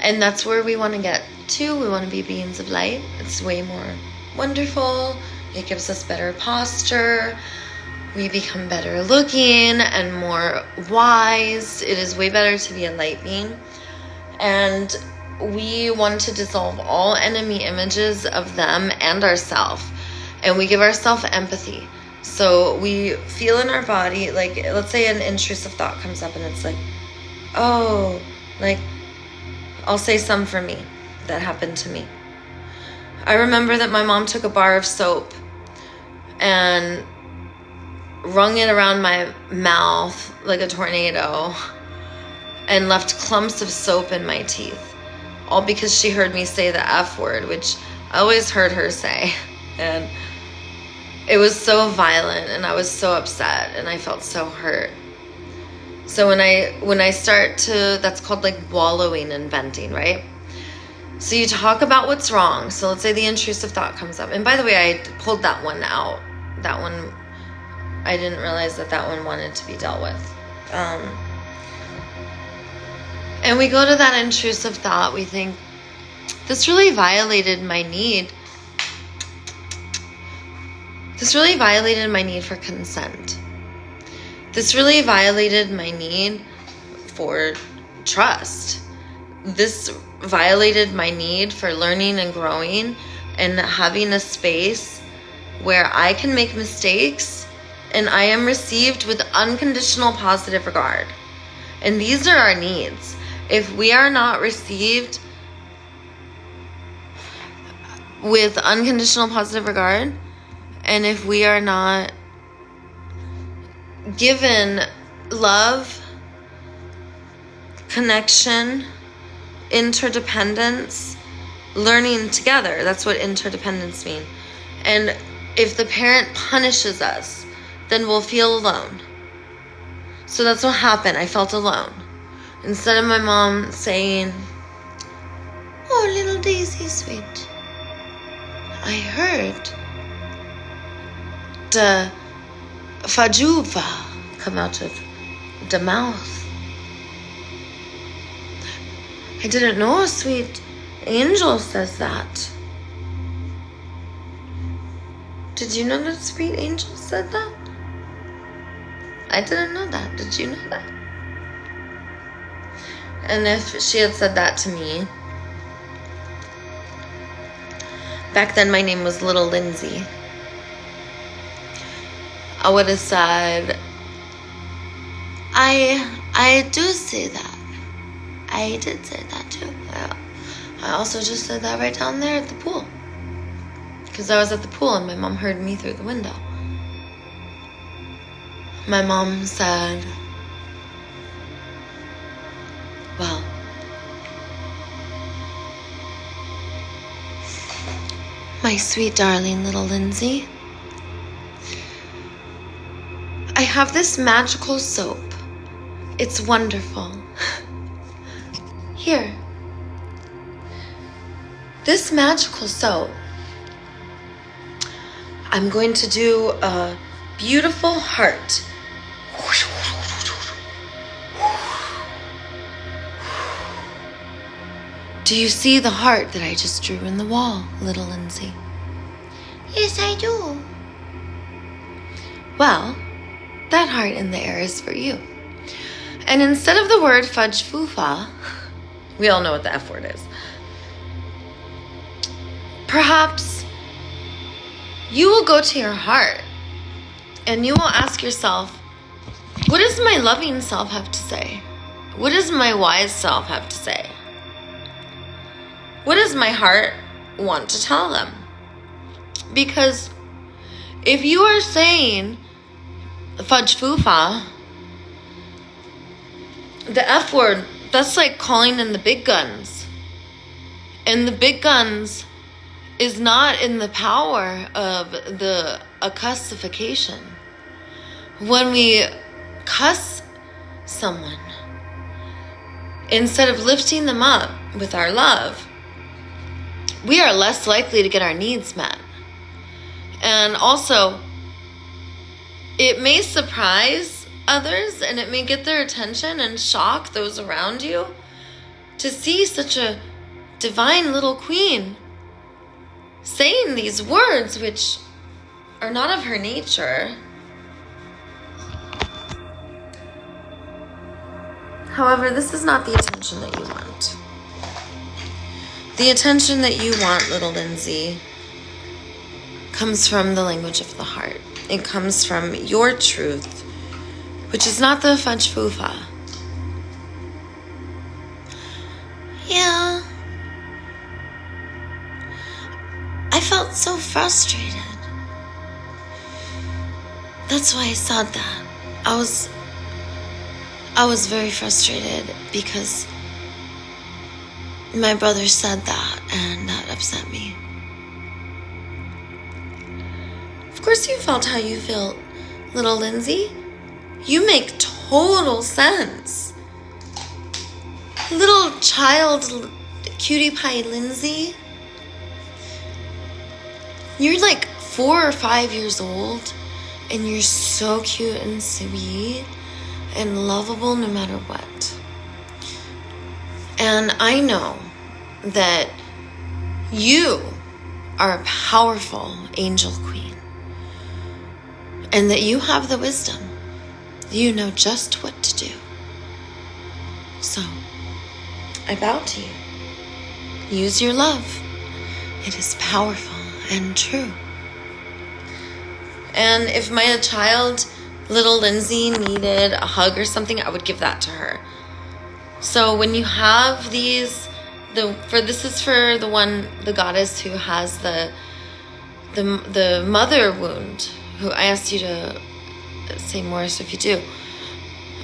And that's where we want to get to. We want to be beings of light. It's way more wonderful. It gives us better posture. We become better looking and more wise. It is way better to be a light being. And we want to dissolve all enemy images of them and ourselves. And we give ourselves empathy. So we feel in our body, like, let's say an intrusive thought comes up and it's like, oh, like, I'll say some for me that happened to me. I remember that my mom took a bar of soap and wrung it around my mouth like a tornado and left clumps of soap in my teeth. All because she heard me say the F word, which I always heard her say. And it was so violent and I was so upset and I felt so hurt. So when I start to, that's called like wallowing and venting, right? So you talk about what's wrong. So let's say the intrusive thought comes up. And by the way, I pulled that one out. That one, I didn't realize that one wanted to be dealt with. And we go to that intrusive thought. We think, this really violated my need. This really violated my need for consent. This really violated my need for trust. This violated my need for learning and growing and having a space where I can make mistakes and I am received with unconditional positive regard. And these are our needs. If we are not received with unconditional positive regard, and if we are not given love, connection, interdependence, learning together. That's what interdependence means. And if the parent punishes us, then we'll feel alone. So that's what happened. I felt alone. Instead of my mom saying, "Oh, little Daisy sweet, I heard the fajuva come out of the mouth. I didn't know a sweet angel says that." Did you know that a sweet angel said that? I didn't know that. Did you know that? And if she had said that to me, back then my name was Little Lindsay, I would have said, I do say that. I did say that too. I also just said that right down there at the pool. Because I was at the pool and my mom heard me through the window. My mom said, "Well, my sweet darling little Lindsay, I have this magical soap. It's wonderful. Here. This magical soap, I'm going to do a beautiful heart. Do you see the heart that I just drew in the wall, little Lindsay?" "Yes, I do." "Well, that heart in the air is for you. And instead of the word fudge fufa," we all know what the F word is, "perhaps you will go to your heart and you will ask yourself, what does my loving self have to say? What does my wise self have to say? What does my heart want to tell them?" Because if you are saying fudge fufa, the F word, that's like calling in the big guns. And the big guns is not in the power of the cussification. When we cuss someone, instead of lifting them up with our love, we are less likely to get our needs met. And also, it may surprise others and it may get their attention and shock those around you to see such a divine little queen saying these words which are not of her nature. However, this is not the attention that you want. The attention that you want, little Lindsay, comes from the language of the heart. It comes from your truth, which is not the fudge fufa. Yeah. I felt so frustrated. That's why I said that. I was very frustrated because my brother said that and that upset me. Of course you felt how you felt, little Lindsay. You make total sense. Little child cutie pie Lindsay. You're like 4 or 5 years old and you're so cute and sweet and lovable no matter what. And I know that you are a powerful angel queen and that you have the wisdom. You know just what to do. So, I bow to you. Use your love. It is powerful and true. And if my child, little Lindsay, needed a hug or something, I would give that to her. So when you have these, this is for the goddess who has the mother wound, who I asked you to say more so if you do.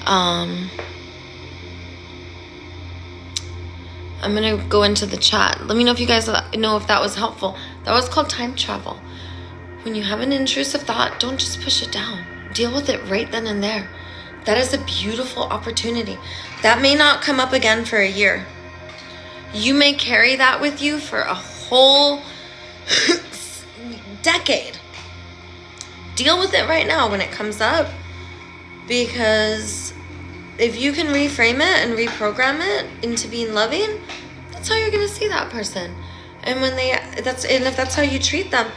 I'm going to go into the chat. Let me know if you guys know if that was helpful. That was called time travel. When you have an intrusive thought, don't just push it down. Deal with it right then and there. That is a beautiful opportunity. That may not come up again for a year. You may carry that with you for a whole decade. Deal with it right now when it comes up, because if you can reframe it and reprogram it into being loving, that's how you're going to see that person. And if that's how you treat them,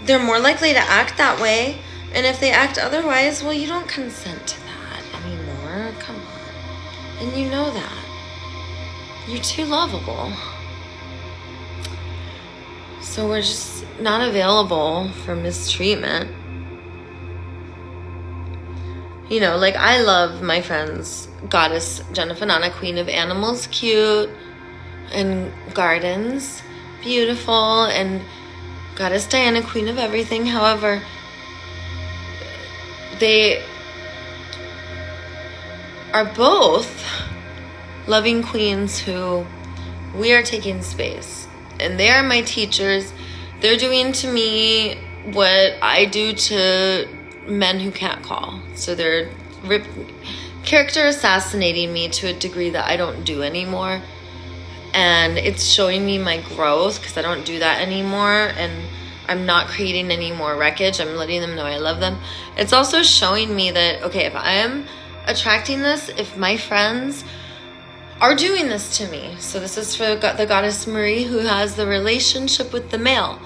they're more likely to act that way. And if they act otherwise, well, you don't consent to that anymore. Come on. And you know that. You're too lovable. So we're just not available for mistreatment. You know, like I love my friends, Goddess Jennifer Nana, Queen of Animals, cute, and Gardens, beautiful, and Goddess Diana, Queen of Everything. However, they are both loving queens who we are taking space. And they are my teachers. They're doing to me what I do to men who can't call. So they're character assassinating me to a degree that I don't do anymore. And it's showing me my growth because I don't do that anymore. And I'm not creating any more wreckage. I'm letting them know I love them. It's also showing me that, okay, if I am attracting this, if my friends are doing this to me. So this is for the Goddess Marie, who has the relationship with the male.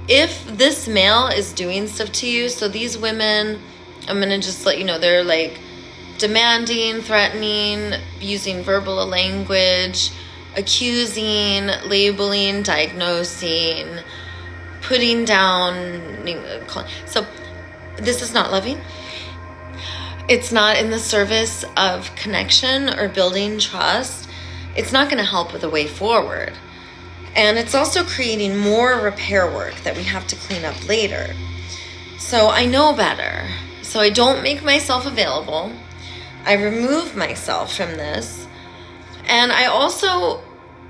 If this male is doing stuff to you, so these women, I'm going to just let you know, they're like demanding, threatening, using verbal language, accusing, labeling, diagnosing, putting down. So this is not loving. It's not in the service of connection or building trust. It's not going to help with the way forward. And it's also creating more repair work that we have to clean up later. So I know better. So I don't make myself available. I remove myself from this. And I also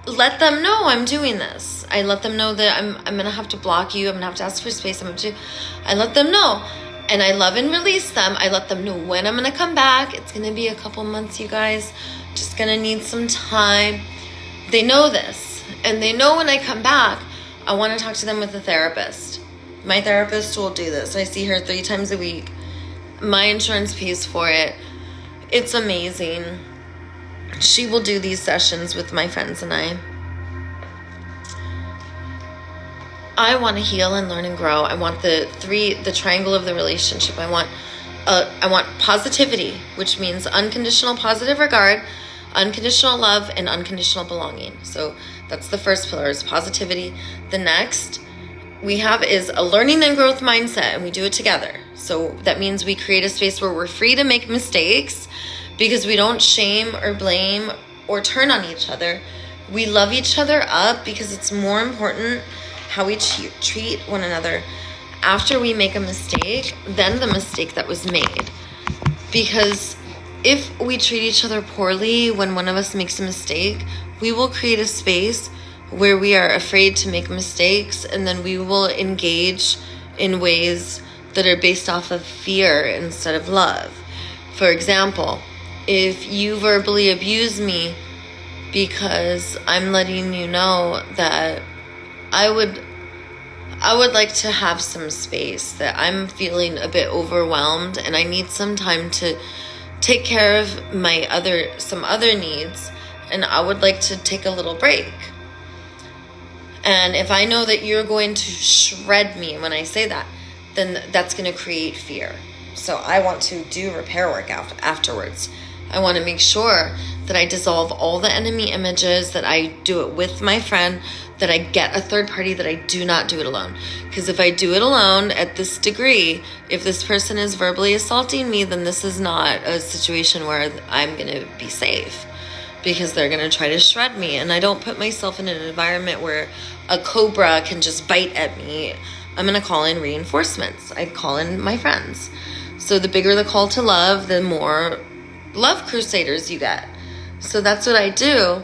let them know I'm doing this. I let them know that I'm going to have to block you. I'm going to have to ask for space. I let them know. And I love and release them. I let them know when I'm going to come back. It's going to be a couple months, you guys. Just going to need some time. They know this. And they know when I come back, I want to talk to them with a therapist. My therapist will do this. I see her 3 times a week. My insurance pays for it. It's amazing. She will do these sessions with my friends and I want to heal and learn and grow. I want the triangle of the relationship. I want positivity, which means unconditional positive regard, unconditional love, and unconditional belonging. So that's the first pillar, is positivity. The next we have is a learning and growth mindset, and we do it together. So that means we create a space where we're free to make mistakes because we don't shame or blame or turn on each other. We love each other up because it's more important how we treat one another after we make a mistake than the mistake that was made. Because if we treat each other poorly when one of us makes a mistake, we will create a space where we are afraid to make mistakes, and then we will engage in ways that are based off of fear instead of love. For example, if you verbally abuse me because I'm letting you know that I would like to have some space, that I'm feeling a bit overwhelmed and I need some time to take care of some other needs, and I would like to take a little break. And if I know that you're going to shred me when I say that, then that's going to create fear. So I want to do repair work afterwards. I want to make sure that I dissolve all the enemy images, that I do it with my friend, that I get a third party, that I do not do it alone. Because if I do it alone at this degree, if this person is verbally assaulting me, then this is not a situation where I'm going to be safe, because they're going to try to shred me. And I don't put myself in an environment where a cobra can just bite at me. I'm going to call in reinforcements. I call in my friends. So the bigger the call to love, the more love crusaders you get. So that's what I do.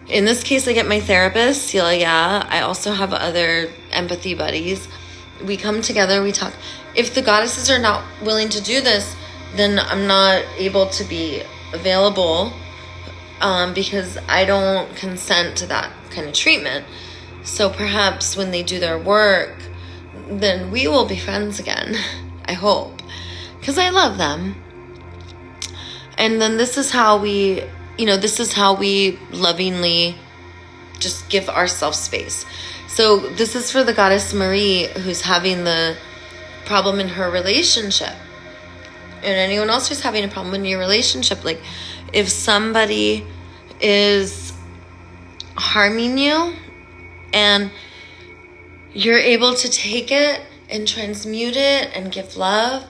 In this case, I get my therapist, Celia. I also have other empathy buddies. We come together, we talk. If the goddesses are not willing to do this, then I'm not able to be available because I don't consent to that kind of treatment. So perhaps when they do their work, then we will be friends again. I hope. Because I love them. And then this is how we lovingly just give ourselves space. So this is for the goddess Marie, who's having the problem in her relationship. And anyone else who's having a problem in your relationship. Like, if somebody is harming you and you're able to take it and transmute it and give love,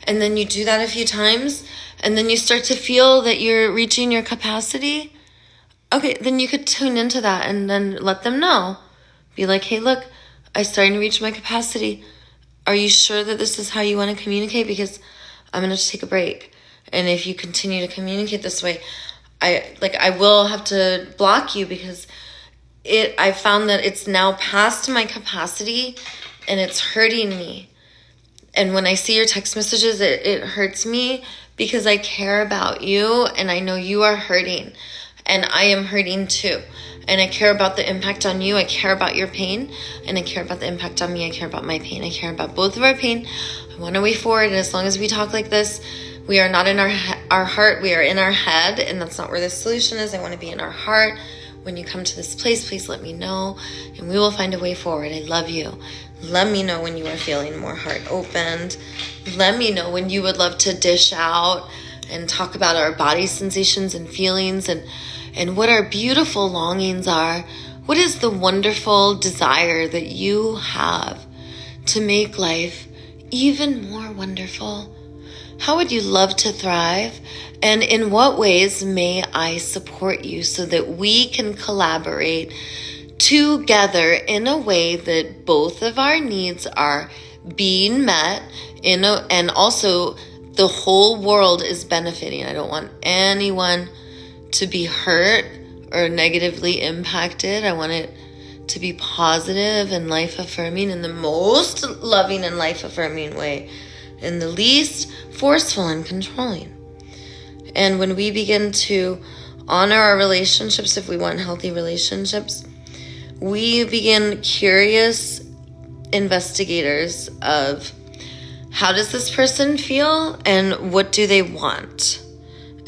and then you do that a few times, and then you start to feel that you're reaching your capacity, okay, then you could tune into that and then let them know. Be like, hey, look, I'm starting to reach my capacity. Are you sure that this is how you want to communicate? Because I'm going to take a break. And if you continue to communicate this way, I will have to block you because I found that it's now past my capacity and it's hurting me. And when I see your text messages, it hurts me because I care about you and I know you are hurting and I am hurting too. And I care about the impact on you. I care about your pain and I care about the impact on me. I care about my pain. I care about both of our pain. I want a way forward. And as long as we talk like this, we are not in our heart. We are in our head. And that's not where the solution is. I want to be in our heart. When you come to this place, please let me know and we will find a way forward. I love you. Let me know when you are feeling more heart opened. Let me know when you would love to dish out and talk about our body sensations and feelings and what our beautiful longings are. What is the wonderful desire that you have to make life even more wonderful? How would you love to thrive? And in what ways may I support you so that we can collaborate together in a way that both of our needs are being met and also the whole world is benefiting. I don't want anyone to be hurt or negatively impacted. I want it to be positive and life-affirming in the most loving and life-affirming way, in the least forceful and controlling. And when we begin to honor our relationships, if we want healthy relationships, we begin curious investigators of how does this person feel and what do they want?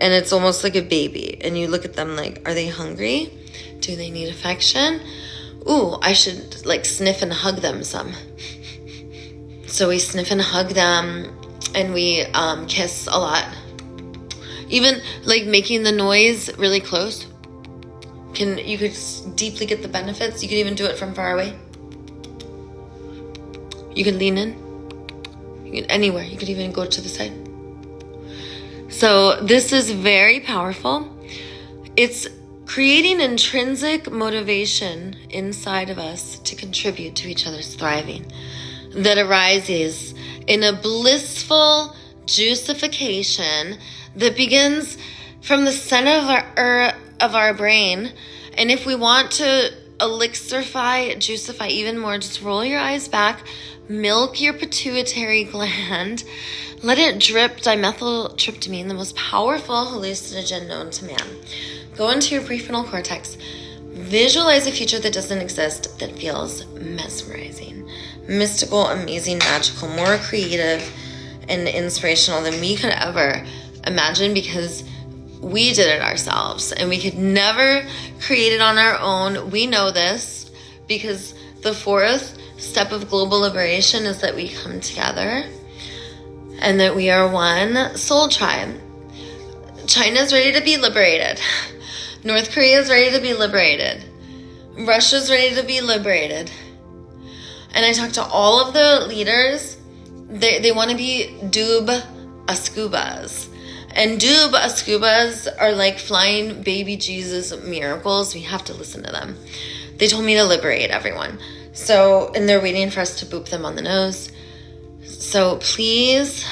And it's almost like a baby. And you look at them like, are they hungry? Do they need affection? Ooh, I should like sniff and hug them some. So we sniff and hug them and we kiss a lot. Even like making the noise really close. You could deeply get the benefits. You could even do it from far away. You can lean in. You can anywhere. You could even go to the side. So this is very powerful. It's creating intrinsic motivation inside of us to contribute to each other's thriving that arises in a blissful juicification that begins from the center of our brain. And if we want to juicify even more, just roll your eyes back, milk your pituitary gland, let it drip dimethyltryptamine, the most powerful hallucinogen known to man. Go into your prefrontal cortex, visualize a future that doesn't exist that feels mesmerizing, mystical, amazing, magical, more creative and inspirational than we could ever imagine, because we did it ourselves and we could never create it on our own. We know this because the fourth step of global liberation is that we come together and that we are one soul tribe. China's ready to be liberated. North Korea is ready to be liberated. Russia's ready to be liberated. And I talked to all of the leaders. They want to be Dub Ascubas. And Dub Ascubas are like flying baby Jesus miracles. We have to listen to them. They told me to liberate everyone. So, and they're waiting for us to boop them on the nose. So please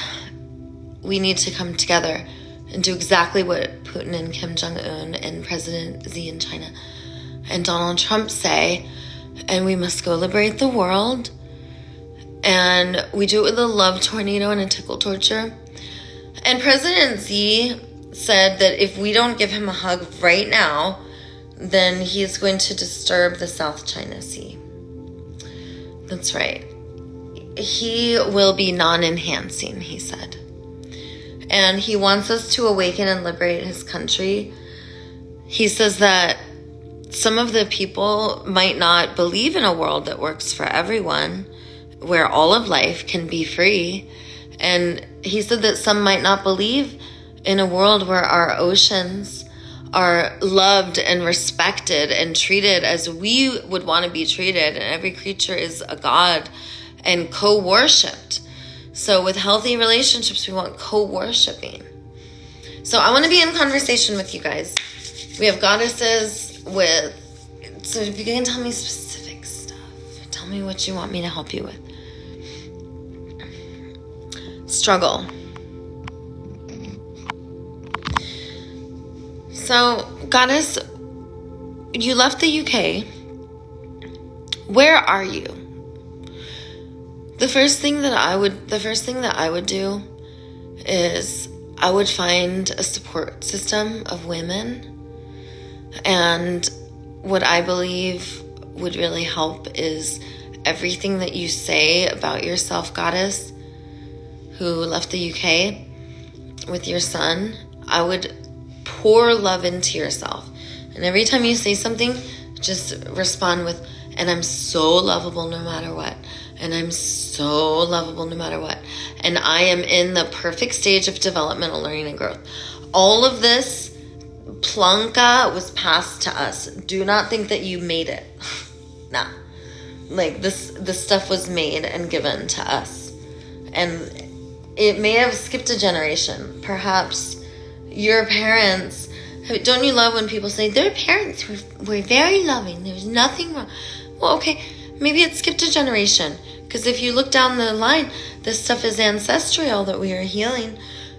we need to come together and do exactly what Putin and Kim Jong-un and President Xi in China and Donald Trump say, and we must go liberate the world. And we do it with a love tornado and a tickle torture. And President Xi said that if we don't give him a hug right now, then he's going to disturb the South China Sea. That's right. He will be non-enhancing, he said. And he wants us to awaken and liberate his country. He says that some of the people might not believe in a world that works for everyone, where all of life can be free. And he said that some might not believe in a world where our oceans are loved and respected and treated as we would want to be treated, and every creature is a god and co-worshipped. So with healthy relationships, we want co-worshipping. So I want to be in conversation with you guys. We have goddesses with, so if you can tell me specific stuff, tell me what you want me to help you with. Struggle. So, goddess, you left the UK. Where are you? The first thing that I would do is I would find a support system of women. And what I believe would really help is everything that you say about yourself, goddess, who left the UK with your son. I would pour love into yourself. And every time you say something, just respond with, and I'm so lovable no matter what. And I'm so lovable no matter what. And I am in the perfect stage of developmental learning and growth. All of this plunka was passed to us. Do not think that you made it. Nah. Like this stuff was made and given to us. And it may have skipped a generation. Perhaps your parents, don't you love when people say their parents were very loving, there's nothing wrong? Well, okay, maybe it skipped a generation. Because if you look down the line, this stuff is ancestral that we are healing,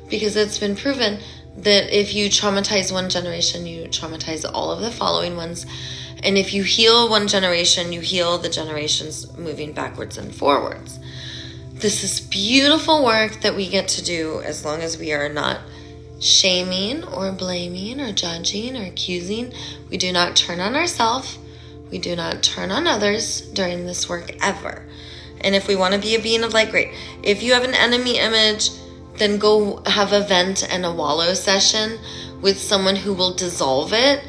because it's been proven that if you traumatize one generation, you traumatize all of the following ones. And if you heal one generation, you heal the generations moving backwards and forwards. This is beautiful work that we get to do as long as we are not shaming or blaming or judging or accusing. We do not turn on ourselves. We do not turn on others during this work ever. And if we want to be a being of light, great. If you have an enemy image, then go have a vent and a wallow session with someone who will dissolve it.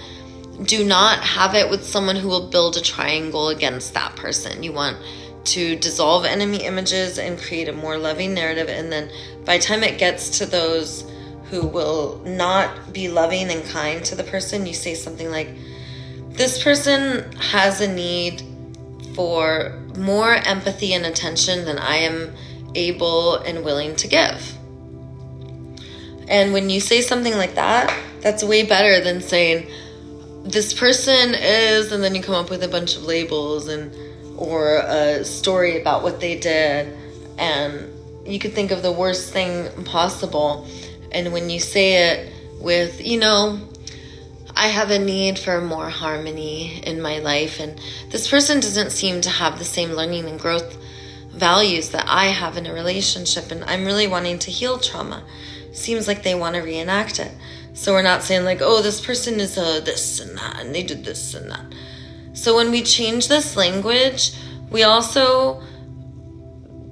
Do not have it with someone who will build a triangle against that person. You want to dissolve enemy images and create a more loving narrative. And then by the time it gets to those who will not be loving and kind to the person, you say something like, this person has a need for more empathy and attention than I am able and willing to give. And when you say something like that, that's way better than saying, this person is, and then you come up with a bunch of labels or a story about what they did, and you could think of the worst thing possible. And when you say it with, I have a need for more harmony in my life, and this person doesn't seem to have the same learning and growth values that I have in a relationship, and I'm really wanting to heal trauma. Seems like they want to reenact it. So we're not saying like, oh, this person is this and that, and they did this and that. So when we change this language, we also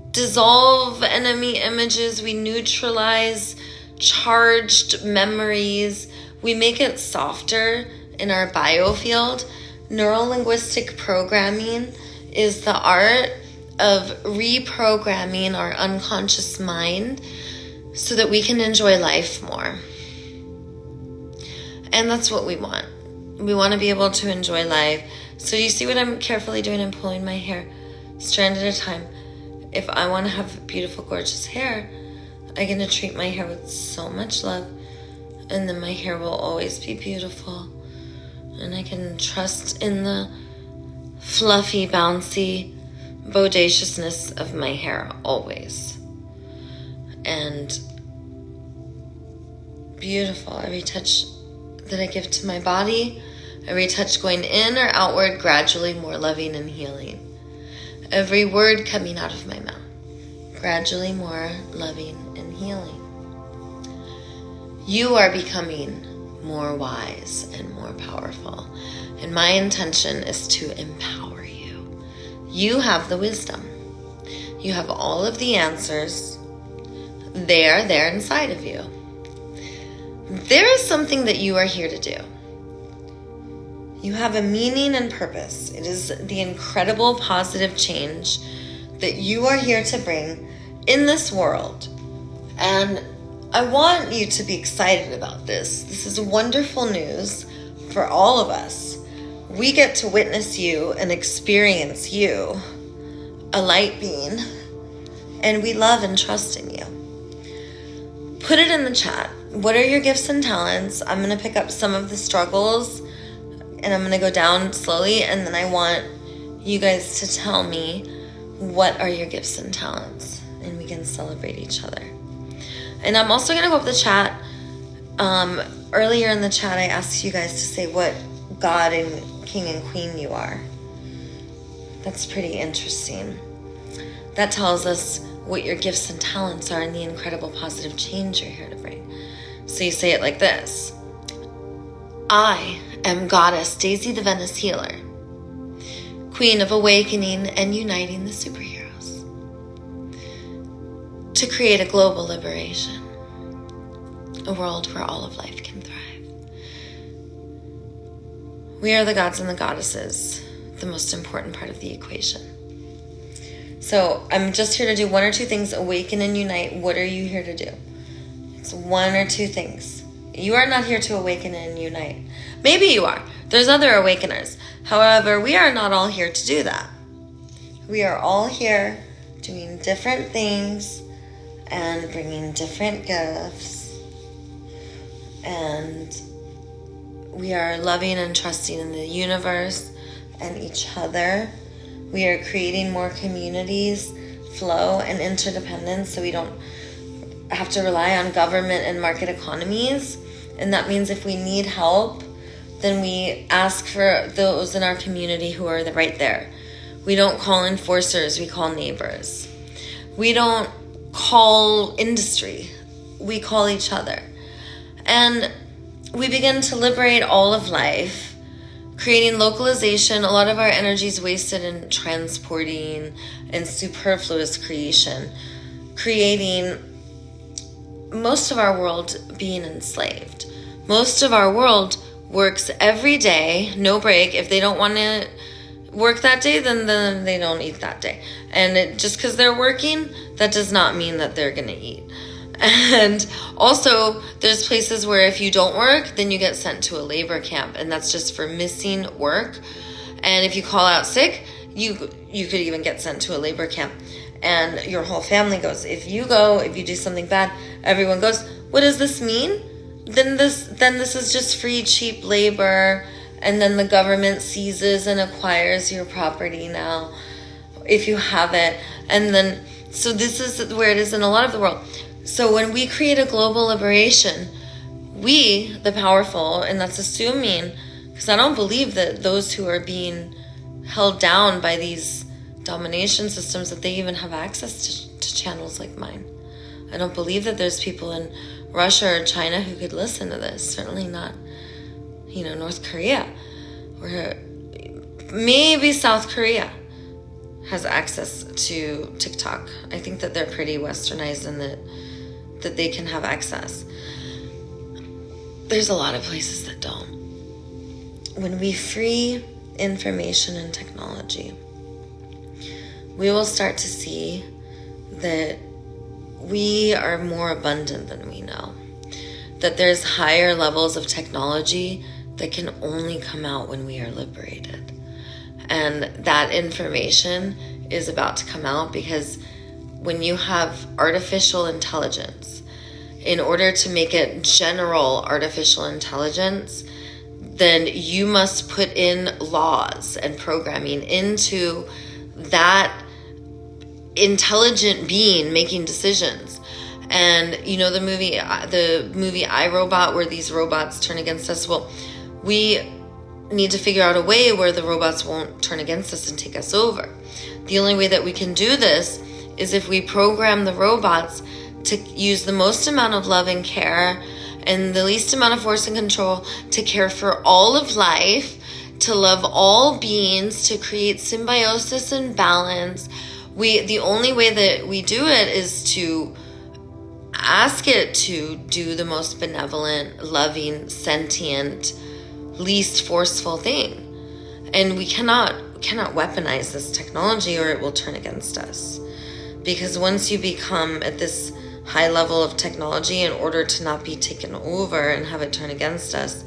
dissolve enemy images, we neutralize charged memories, we make it softer in our biofield. Neuro-linguistic programming is the art of reprogramming our unconscious mind so that we can enjoy life more. And that's what we want. We want to be able to enjoy life. So you see what I'm carefully doing? I'm pulling my hair strand at a time. If I want to have beautiful, gorgeous hair, I'm going to treat my hair with so much love. And then my hair will always be beautiful. And I can trust in the fluffy, bouncy bodaciousness of my hair always. And Beautiful. Every touch that I give to my body, every touch going in or outward, gradually more loving and healing. Every word coming out of my mouth, gradually more loving and healing. You are becoming more wise and more powerful. And my intention is to empower you. You have the wisdom. You have all of the answers. They are there inside of you. There is something that you are here to do. You have a meaning and purpose. It is the incredible positive change that you are here to bring in this world. And I want you to be excited about this. This is wonderful news for all of us. We get to witness you and experience you, a light being, and we love and trust in you. Put it in the chat. What are your gifts and talents? I'm going to pick up some of the struggles and I'm going to go down slowly, and then I want you guys to tell me what are your gifts and talents, and we can celebrate each other. And I'm also going to go up the chat. Earlier in the chat, I asked you guys to say what God and King and Queen you are. That's pretty interesting. That tells us what your gifts and talents are and the incredible positive change you're here to bring. So you say it like this. I am Goddess Daisy the Venice Healer, Queen of awakening and uniting the superheroes to create a global liberation, a world where all of life can thrive. We are the gods and the goddesses, the most important part of the equation. So I'm just here to do one or two things, awaken and unite. What are you here to do? It's one or two things. You are not here to awaken and unite. Maybe you are. There's other awakeners. However, we are not all here to do that. We are all here doing different things and bringing different gifts. And we are loving and trusting in the universe and each other. We are creating more communities, flow, and interdependence so we don't have to rely on government and market economies. And that means if we need help, then we ask for those in our community who are right there. We don't call enforcers, we call neighbors. We don't call industry, we call each other. And we begin to liberate all of life, creating localization. A lot of our energy is wasted in transporting and superfluous creation, creating most of our world being enslaved. Most of our world works every day, no break. If they don't want to work that day, then they don't eat that day. And just because they're working, that does not mean that they're going to eat. And also, there's places where if you don't work, then you get sent to a labor camp, and that's just for missing work. And if you call out sick, you could even get sent to a labor camp, and your whole family goes. If you do something bad, everyone goes. What does this mean? Then this is just free, cheap labor, and then the government seizes and acquires your property now, if you have it. And then, so this is where it is in a lot of the world. So when we create a global liberation, we, the powerful, and that's assuming, because I don't believe that those who are being held down by these domination systems, that they even have access to channels like mine. I don't believe that there's people in Russia or China who could listen to this. Certainly not, North Korea, or maybe South Korea has access to TikTok. I think that they're pretty westernized and that they can have access. There's a lot of places that don't. When we free information and technology, we will start to see that we are more abundant than we know. That there's higher levels of technology that can only come out when we are liberated. And that information is about to come out because when you have artificial intelligence, in order to make it general artificial intelligence, then you must put in laws and programming into that intelligent being making decisions. And you know the movie iRobot, where these robots turn against us? Well, we need to figure out a way where the robots won't turn against us and take us over. The only way that we can do this is if we program the robots to use the most amount of love and care and the least amount of force and control to care for all of life, to love all beings, to create symbiosis and balance. The only way that we do it is to ask it to do the most benevolent, loving, sentient, least forceful thing. And we cannot weaponize this technology, or it will turn against us. Because once you become at this high level of technology, in order to not be taken over and have it turn against us,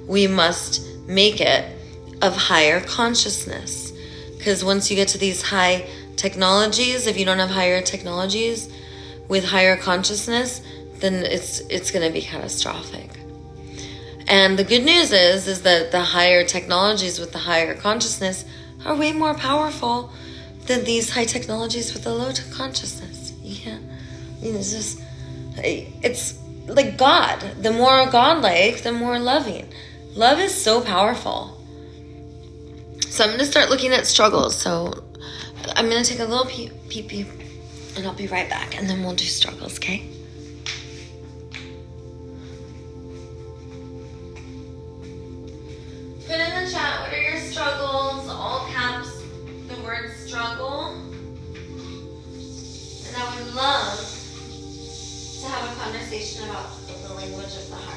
we must make it of higher consciousness. Because once you get to these high technologies, if you don't have higher technologies with higher consciousness, then it's going to be catastrophic. And the good news is that the higher technologies with the higher consciousness are way more powerful than these high technologies with the low consciousness. Yeah, I mean, it's like God. The more godlike, the more loving. Love is so powerful. So I'm going to start looking at struggles. So I'm going to take a little pee-pee, and I'll be right back, and then we'll do struggles, okay? Put in the chat, what are your struggles? All caps, the word struggle. And I would love to have a conversation about the language of the heart.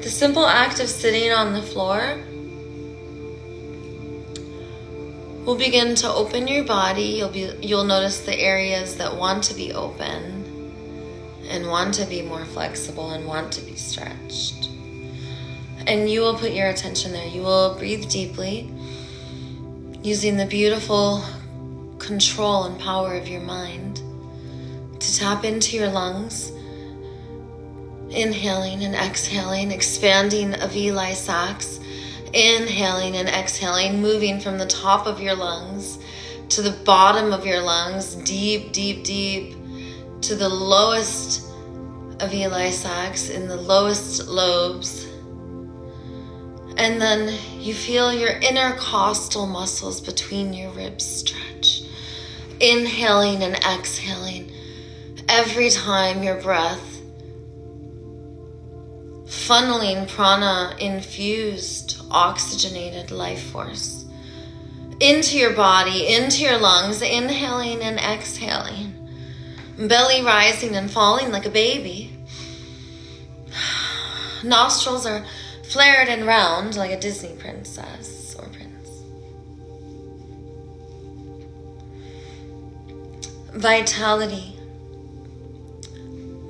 The simple act of sitting on the floor will begin to open your body. You'll notice the areas that want to be open and want to be more flexible and want to be stretched. And you will put your attention there. You will breathe deeply using the beautiful control and power of your mind to tap into your lungs. Inhaling and exhaling, expanding a V-Li sacs. Inhaling and exhaling, moving from the top of your lungs to the bottom of your lungs, deep, deep, deep, to the lowest of V-Li sacs in the lowest lobes. And then you feel your intercostal muscles between your ribs stretch. Inhaling and exhaling every time your breath, funneling prana infused, oxygenated life force into your body, into your lungs, inhaling and exhaling, belly rising and falling like a baby. Nostrils are flared and round like a Disney princess or prince. Vitality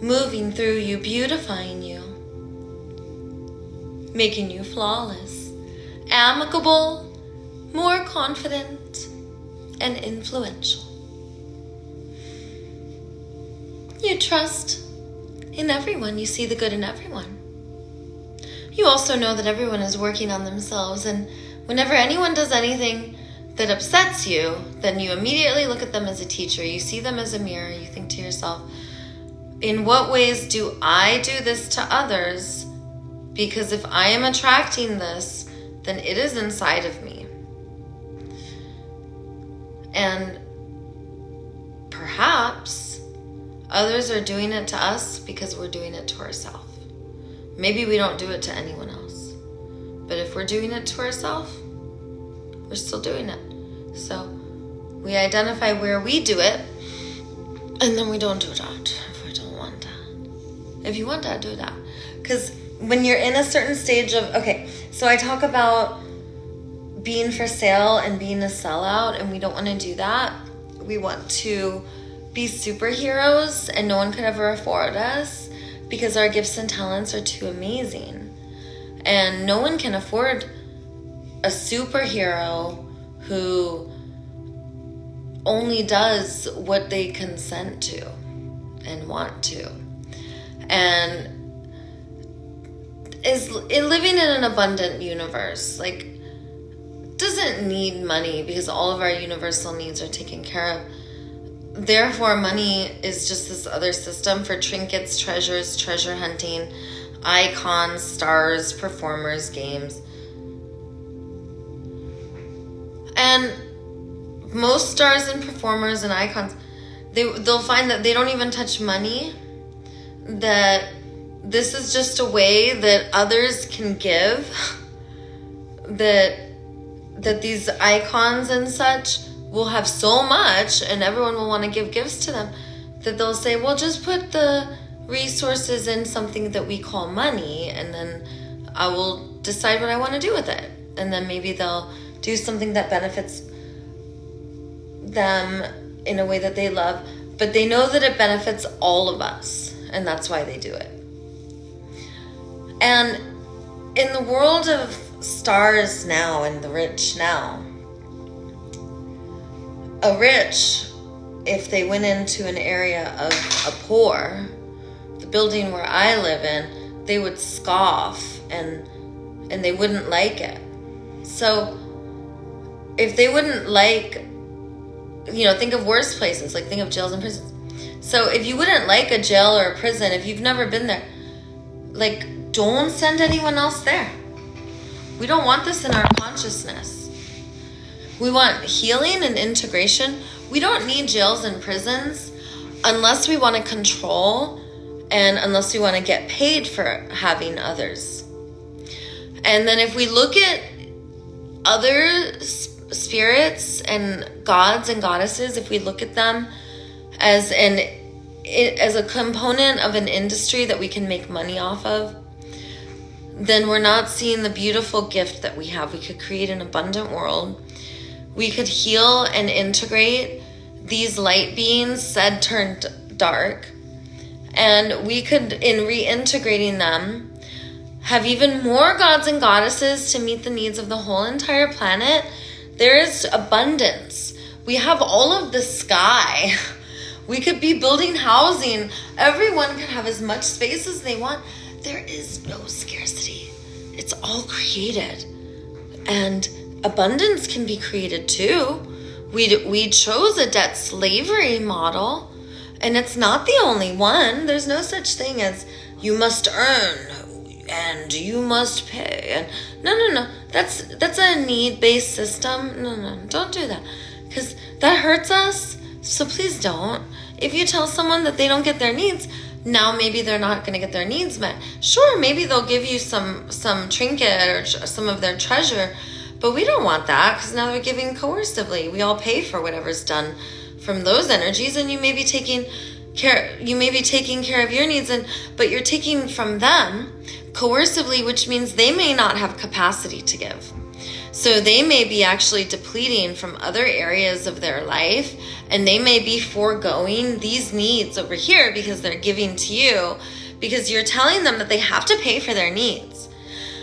moving through you, beautifying you, making you flawless, amicable, more confident, and influential. You trust in everyone. You see the good in everyone. You also know that everyone is working on themselves, and whenever anyone does anything that upsets you, then you immediately look at them as a teacher. You see them as a mirror. You think to yourself, in what ways do I do this to others? Because if I am attracting this, then it is inside of me. And perhaps others are doing it to us because we're doing it to ourselves. Maybe we don't do it to anyone else. But if we're doing it to ourselves, we're still doing it. So we identify where we do it, and then we don't do that if we don't want that. If you want that, do that. Because when you're in a certain stage of, okay, so I talk about being for sale and being a sellout, and we don't want to do that. We want to be superheroes, and no one could ever afford us because our gifts and talents are too amazing. And no one can afford a superhero who only does what they consent to and want to. And is living in an abundant universe, like, doesn't need money because all of our universal needs are taken care of. Therefore, money is just this other system for trinkets, treasures, treasure hunting, icons, stars, performers, games. And most stars and performers and icons, they'll find that they don't even touch money, that this is just a way that others can give, that these icons and such will have so much and everyone will want to give gifts to them, that they'll say, well, just put the resources in something that we call money, and then I will decide what I want to do with it. And then maybe they'll do something that benefits them in a way that they love, but they know that it benefits all of us, and that's why they do it. And in the world of stars now and the rich now, a rich, if they went into an area of a poor, the building where I live in, they would scoff and they wouldn't like it. So if they wouldn't like, think of worse places, like think of jails and prisons. So if you wouldn't like a jail or a prison, if you've never been there, like, don't send anyone else there. We don't want this in our consciousness. We want healing and integration. We don't need jails and prisons unless we want to control and unless we want to get paid for having others. And then if we look at other spirits and gods and goddesses, if we look at them as a component of an industry that we can make money off of, then we're not seeing the beautiful gift that we have. We could create an abundant world. We could heal and integrate these light beings said turned dark. And we could, in reintegrating them, have even more gods and goddesses to meet the needs of the whole entire planet. There is abundance. We have all of the sky. We could be building housing. Everyone can have as much space as they want. There is no scarcity. It's all created. And abundance can be created too. We chose a debt slavery model, and it's not the only one. There's no such thing as you must earn and you must pay. And no. That's a need-based system. No, don't do that. Because that hurts us. So please don't. If you tell someone that they don't get their needs, now maybe they're not going to get their needs met. Sure, maybe they'll give you some trinket or some of their treasure, but we don't want that because now they're giving coercively. We all pay for whatever's done from those energies, and you may be taking care of your needs, but you're taking from them coercively, which means they may not have capacity to give. So they may be actually depleting from other areas of their life, and they may be foregoing these needs over here because they're giving to you, because you're telling them that they have to pay for their needs.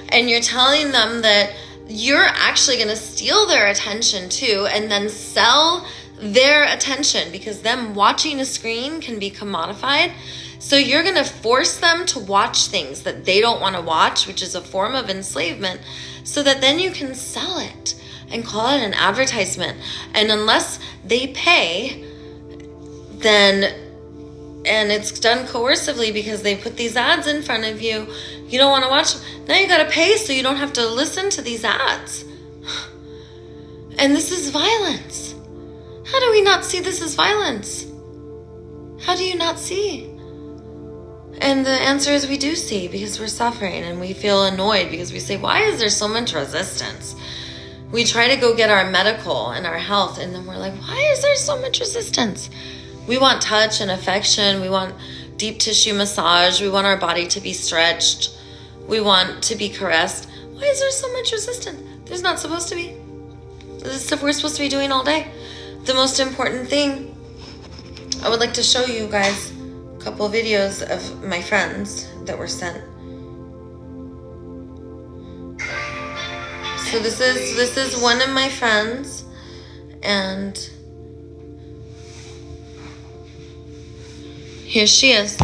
And you're telling them that you're actually going to steal their attention too, and then sell their attention, because them watching a screen can be commodified. So you're going to force them to watch things that they don't want to watch, which is a form of enslavement, so that then you can sell it and call it an advertisement. And unless they pay, then And it's done coercively because they put these ads in front of you. You don't want to watch them. Now you got to pay so you don't have to listen to these ads. And this is violence. How do we not see this as violence? How do you not see? And the answer is we do see, because we're suffering and we feel annoyed because we say, why is there so much resistance? We try to go get our medical and our health, and then we're like, why is there so much resistance? We want touch and affection. We want deep tissue massage. We want our body to be stretched. We want to be caressed. Why is there so much resistance? There's not supposed to be. This is stuff we're supposed to be doing all day. The most important thing, I would like to show you guys a couple of videos of my friends that were sent. So this is one of my friends, and here she is.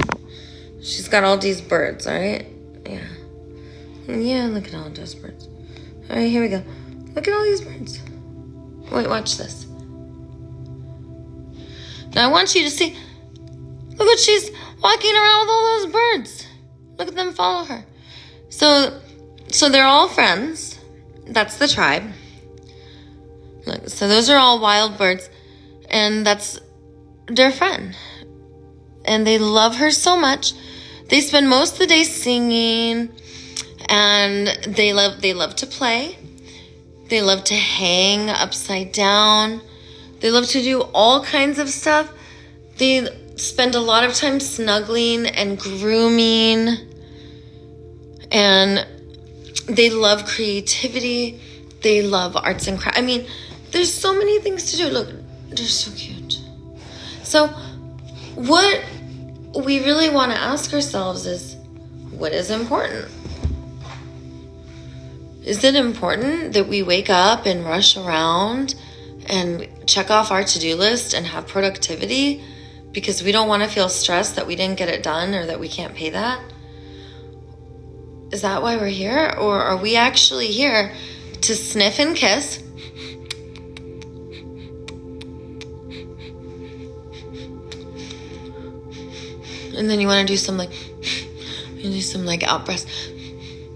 She's got all these birds, all right? Yeah. Yeah, look at all those birds. All right, here we go. Look at all these birds. Wait, watch this. Now I want you to see, look what she's walking around with all those birds. Look at them follow her. So they're all friends. That's the tribe. Look, so those are all wild birds, and that's their friend. And they love her so much. They spend most of the day singing, and they love to play. They love to hang upside down. They love to do all kinds of stuff. They spend a lot of time snuggling and grooming, and they love creativity. They love arts and crafts. I mean, there's so many things to do. Look, they're so cute. So what we really want to ask ourselves is, what is important? Is it important that we wake up and rush around and check off our to-do list and have productivity because we don't want to feel stressed that we didn't get it done or that we can't pay that? Is that why we're here? Or are we actually here to sniff and kiss? And then you want to do some out breaths.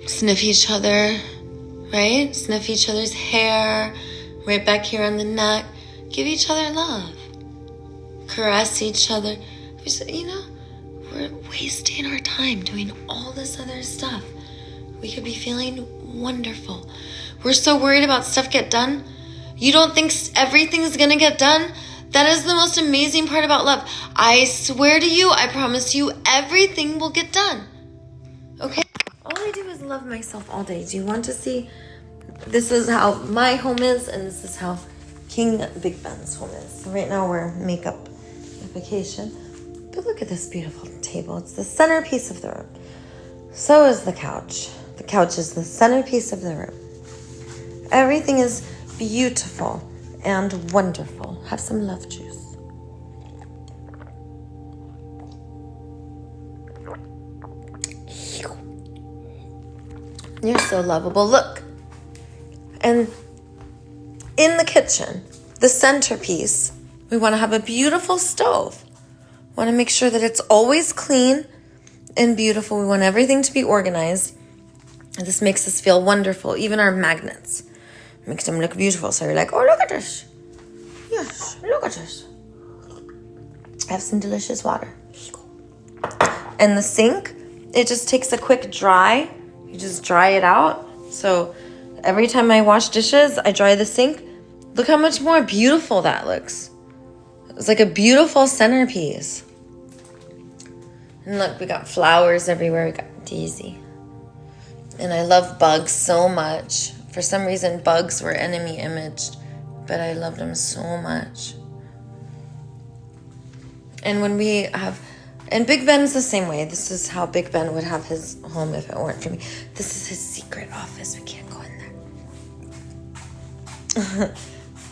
Sniff each other, right? Sniff each other's hair, right back here on the neck. Give each other love. Caress each other. You know, we're wasting our time doing all this other stuff. We could be feeling wonderful. We're so worried about stuff get done. You don't think everything's gonna get done? That is the most amazing part about love. I swear to you, I promise you, everything will get done. Okay? All I do is love myself all day. Do you want to see? This is how my home is, and this is how King Big Ben's home is. So right now we're makeup vacation. But look at this beautiful table. It's the centerpiece of the room. So is the couch. The couch is the centerpiece of the room. Everything is beautiful and wonderful. Have some love juice. You're so lovable. Look. And in the kitchen, the centerpiece, we want to have a beautiful stove. We want to make sure that it's always clean and beautiful. We want everything to be organized. And this makes us feel wonderful. Even our magnets makes them look beautiful. So you're like, oh, look at this. Yes, look at this. I have some delicious water. And the sink, it just takes a quick dry. You just dry it out. So every time I wash dishes, I dry the sink. Look how much more beautiful that looks. It's like a beautiful centerpiece. And look, we got flowers everywhere. We got daisy. And I love bugs so much. For some reason, bugs were enemy imaged, but I love them so much. And when we have, and Big Ben's the same way. This is how Big Ben would have his home if it weren't for me. This is his secret office. We can't go in there.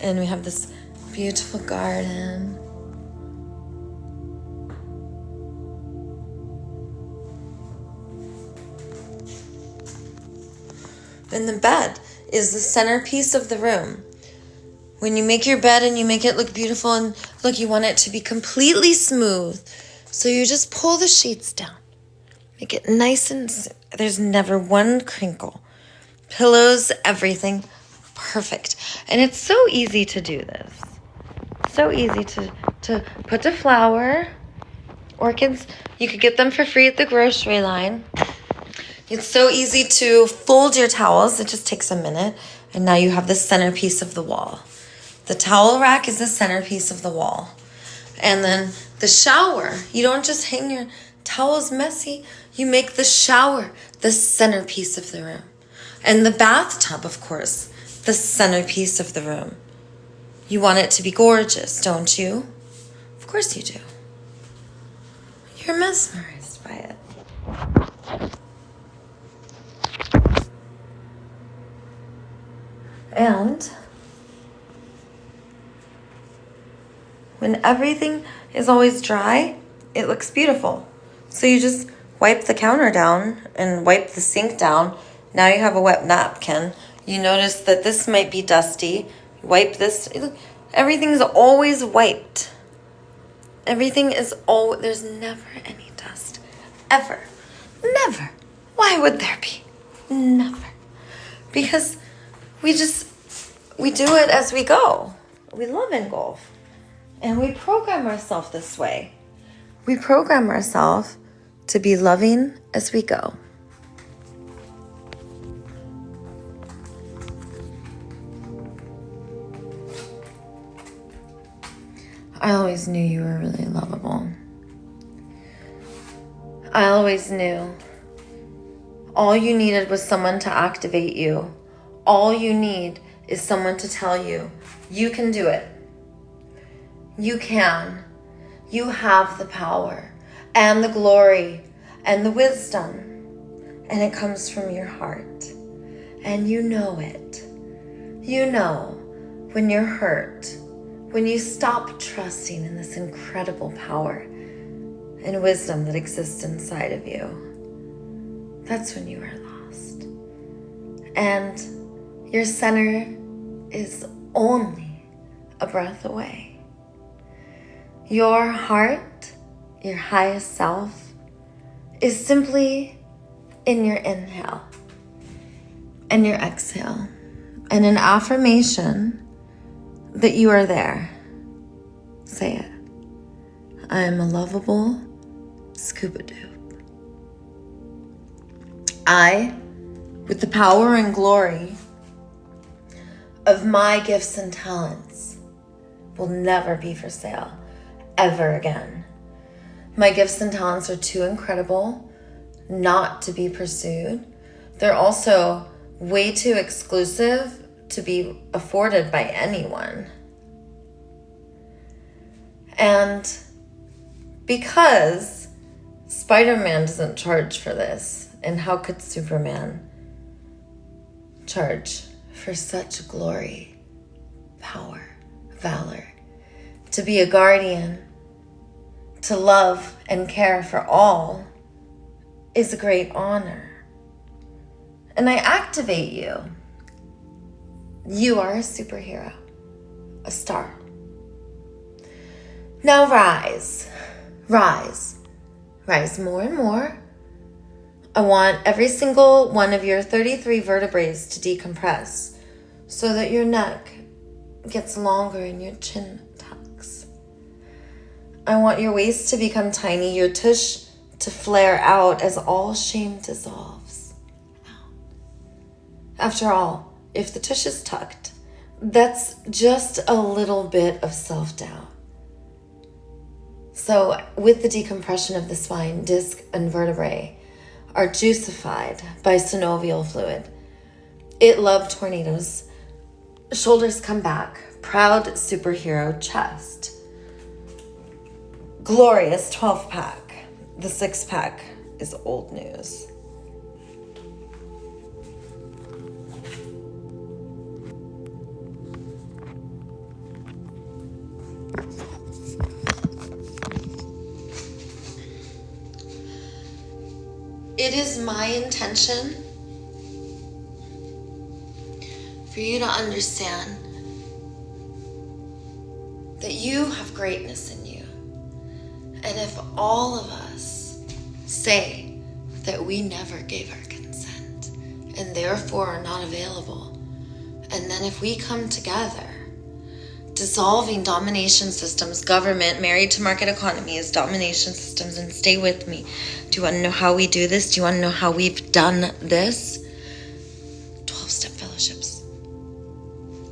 And we have this beautiful garden. And the bed is the centerpiece of the room. When you make your bed and you make it look beautiful, and look, you want it to be completely smooth. So you just pull the sheets down. Make it nice and there's never one crinkle. Pillows, everything, perfect. And it's so easy to do this. So easy to put the flower. Orchids, you could get them for free at the grocery line. It's so easy to fold your towels. It just takes a minute. And now you have the centerpiece of the wall. The towel rack is the centerpiece of the wall. And then the shower, you don't just hang your towels messy. You make the shower the centerpiece of the room. And the bathtub, of course, the centerpiece of the room. You want it to be gorgeous, don't you? Of course you do. You're mesmerized by it. And when everything is always dry, it looks beautiful. So you just wipe the counter down and wipe the sink down. Now you have a wet napkin. You notice that this might be dusty. Wipe this. Everything's always wiped. Everything is always, there's never any dust. Ever. Never. Why would there be? Never. Because we do it as we go. We love in golf. And we program ourselves this way. We program ourselves to be loving as we go. I always knew you were really lovable. I always knew. All you needed was someone to activate you. All you need is someone to tell you, you can do it. You can. You have the power and the glory and the wisdom. And it comes from your heart. And you know it. You know when you're hurt, when you stop trusting in this incredible power and wisdom that exists inside of you. That's when you are lost. And your center is only a breath away. Your heart, your highest self, is simply in your inhale and your exhale. And an affirmation that you are there. Say it. I am a lovable scuba doob. I, with the power and glory of my gifts and talents, will never be for sale ever again. My gifts and talents are too incredible not to be pursued. They're also way too exclusive to be afforded by anyone. And because Spider-Man doesn't charge for this, and how could Superman charge for such glory, power, valor, to be a guardian, to love and care for all is a great honor. And I activate you. You are a superhero, a star. Now rise, rise, rise more and more. I want every single one of your 33 vertebrae to decompress so that your neck gets longer and your chin tucks. I want your waist to become tiny, your tush to flare out as all shame dissolves out. After all, if the tush is tucked, that's just a little bit of self-doubt. So with the decompression of the spine, disc, and vertebrae are juicified by synovial fluid. It loved tornadoes. Shoulders come back. Proud superhero chest. Glorious 12-pack. The 6-pack is old news. It is my intention for you to understand that you have greatness in you. And if all of us say that we never gave our consent and therefore are not available, and then if we come together, dissolving domination systems, government, married to market economies, domination systems, and stay with me. Do you want to know how we do this? Do you want to know how we've done this? 12-step fellowships.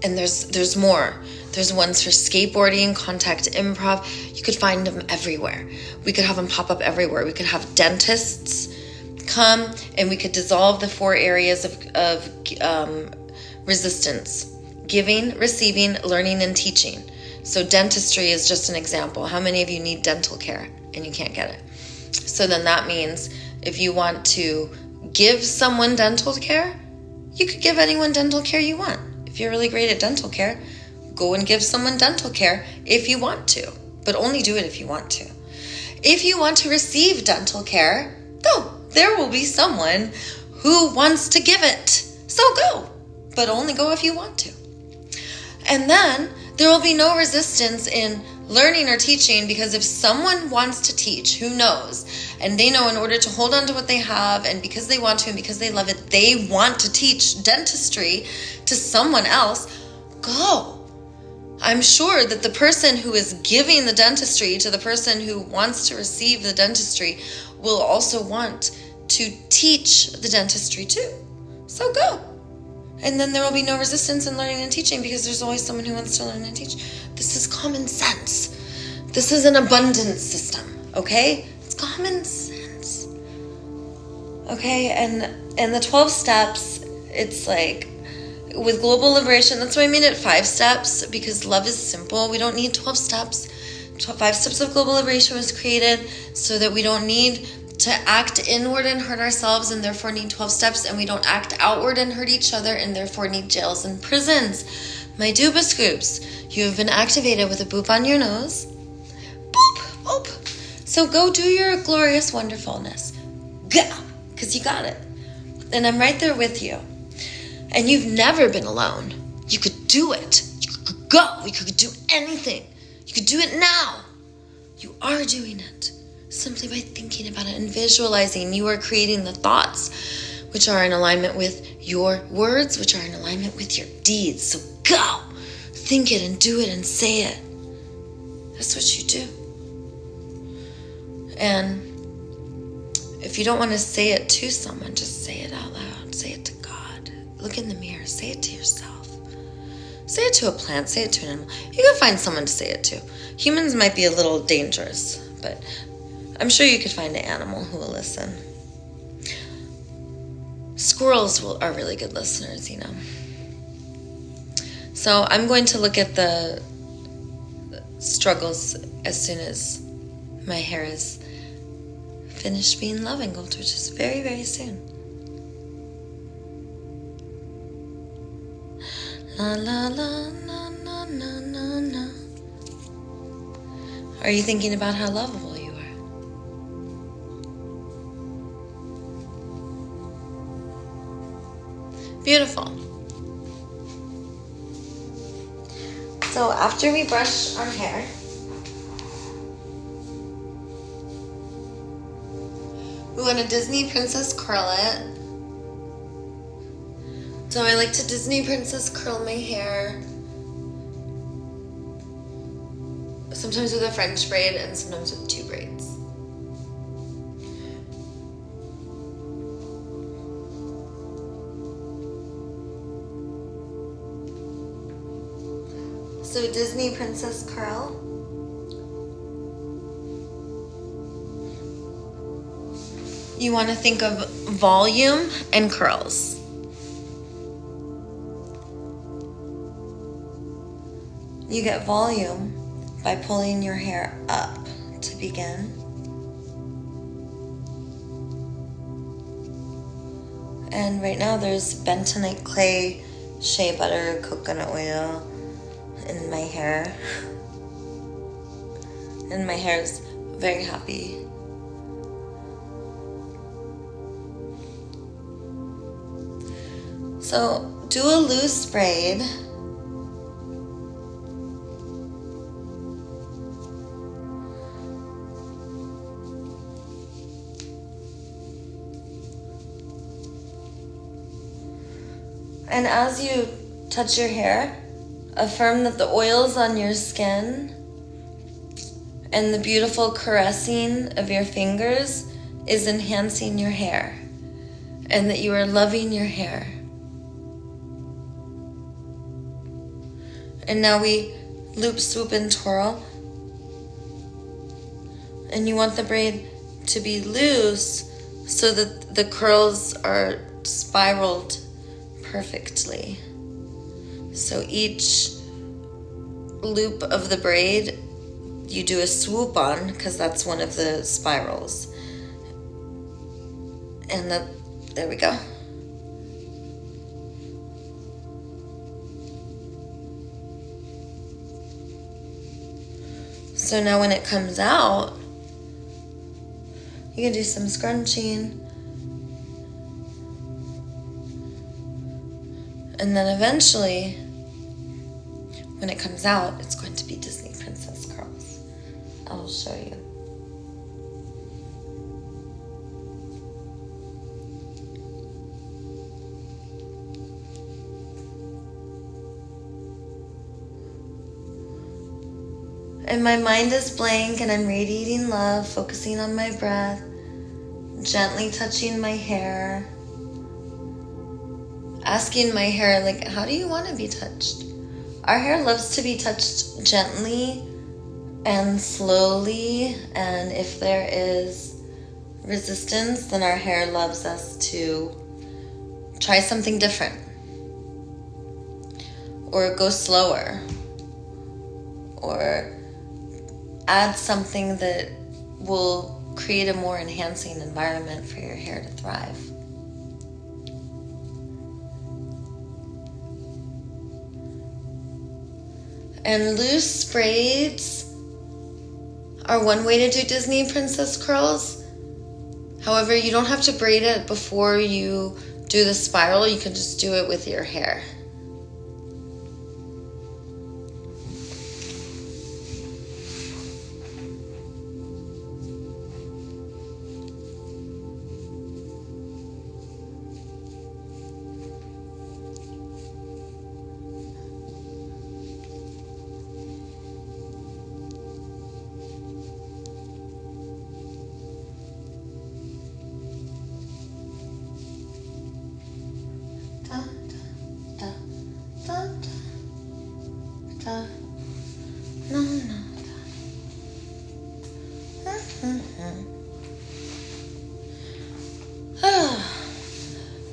And there's more. There's ones for skateboarding, contact improv. You could find them everywhere. We could have them pop up everywhere. We could have dentists come, and we could dissolve the 4 areas of resistance: giving, receiving, learning, and teaching. So dentistry is just an example. How many of you need dental care and you can't get it? So then that means if you want to give someone dental care, you could give anyone dental care you want. If you're really great at dental care, go and give someone dental care if you want to, but only do it if you want to. If you want to receive dental care, go. There will be someone who wants to give it. So go, but only go if you want to. And then there will be no resistance in learning or teaching, because if someone wants to teach, who knows, and they know in order to hold on to what they have, and because they want to and because they love it, they want to teach dentistry to someone else, go. I'm sure that the person who is giving the dentistry to the person who wants to receive the dentistry will also want to teach the dentistry too. So go. And then there will be no resistance in learning and teaching, because there's always someone who wants to learn and teach. This is common sense. This is an abundance system, okay? It's common sense. Okay, and the 12 steps, it's like, with global liberation, that's why I made it 5 steps, because love is simple. We don't need 12 steps. 5 steps of global liberation was created so that we don't need to act inward and hurt ourselves and therefore need 12 steps, and we don't act outward and hurt each other and therefore need jails and prisons. My Dubas groups, you have been activated with a boop on your nose. Boop, boop. So go do your glorious wonderfulness. Go, because you got it. And I'm right there with you. And you've never been alone. You could do it. You could go. You could do anything. You could do it now. You are doing it. Simply by thinking about it and visualizing. You are creating the thoughts which are in alignment with your words, which are in alignment with your deeds. So go. Think it and do it and say it. That's what you do. And if you don't want to say it to someone, just say it out loud. Say it to God. Look in the mirror. Say it to yourself. Say it to a plant. Say it to an animal. You can find someone to say it to. Humans might be a little dangerous, but I'm sure you could find an animal who will listen. Squirrels are really good listeners, you know. So I'm going to look at the struggles as soon as my hair is finished being love angled, which is very, very soon. La la la la la la la la. Are you thinking about how lovable you are? Beautiful. So after we brush our hair, we want to Disney princess curl it. So I like to Disney princess curl my hair. Sometimes with a French braid and sometimes with 2 braids. So Disney princess curl. You want to think of volume and curls. You get volume by pulling your hair up to begin. And right now there's bentonite clay, shea butter, coconut oil in my hair. And my hair is very happy. So do a loose braid. And as you touch your hair, affirm that the oils on your skin and the beautiful caressing of your fingers is enhancing your hair, and that you are loving your hair. And now we loop, swoop, and twirl. And you want the braid to be loose so that the curls are spiraled perfectly. So each loop of the braid you do a swoop on, because that's one of the spirals. And there we go. So now when it comes out, you can do some scrunching. And then eventually, when it comes out, it's going to be Disney Princess curls. I'll show you. And my mind is blank and I'm radiating love, focusing on my breath, gently touching my hair, asking my hair, like, how do you want to be touched? Our hair loves to be touched gently and slowly, and if there is resistance, then our hair loves us to try something different or go slower or add something that will create a more enhancing environment for your hair to thrive. And loose braids are one way to do Disney Princess curls. However, you don't have to braid it before you do the spiral. You can just do it with your hair.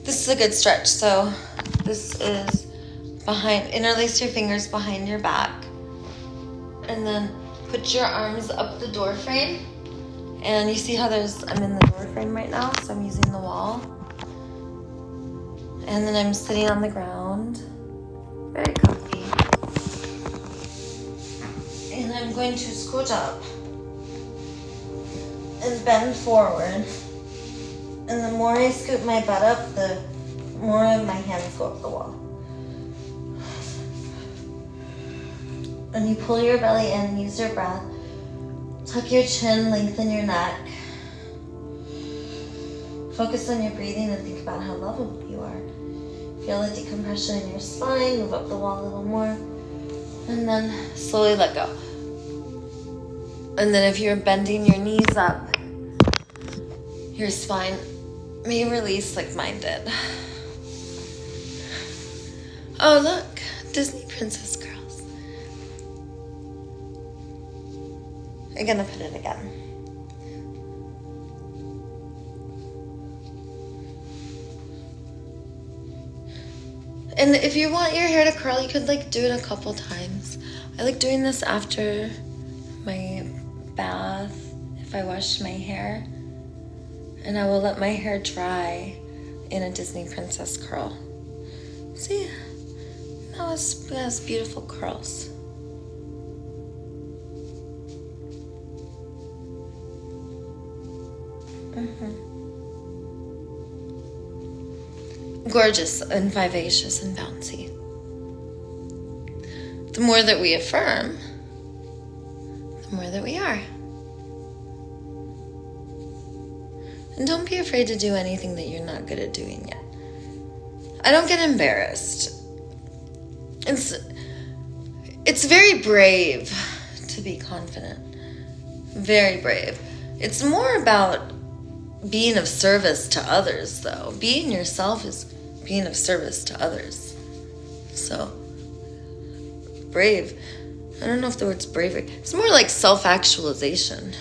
This is a good stretch. So this is behind, interlace your fingers behind your back, and then put your arms up the door frame. And you see how I'm in the door frame right now, so I'm using the wall. And then I'm sitting on the ground, very comfy. And I'm going to scoot up and bend forward. And the more I scoot my butt up, the more of my hands go up the wall. And you pull your belly in, use your breath. Tuck your chin, lengthen your neck. Focus on your breathing and think about how lovable you are. Feel the decompression in your spine, move up the wall a little more. And then slowly let go. And then if you're bending your knees up, your spine may release like mine did. Oh, look, Disney Princess curls. I'm gonna put it again. And if you want your hair to curl, you could like do it a couple times. I like doing this after my bath, if I wash my hair. And I will let my hair dry in a Disney Princess curl. See, that has beautiful curls. Gorgeous and vivacious and bouncy. The more that we affirm, the more that we are. And don't be afraid to do anything that you're not good at doing yet. I don't get embarrassed. It's very brave to be confident. Very brave. It's more about being of service to others, though. Being yourself is being of service to others. So, brave. I don't know if the word's bravery. It's more like self-actualization.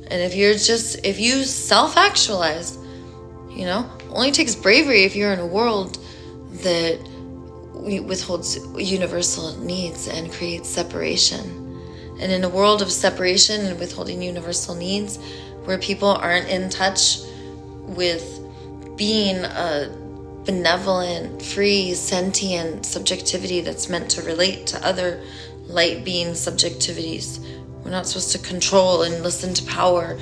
And if you self-actualize, only takes bravery if you're in a world that withholds universal needs and creates separation. And in a world of separation and withholding universal needs, where people aren't in touch with being a benevolent, free, sentient subjectivity that's meant to relate to other light being subjectivities. We're not supposed to control and listen to power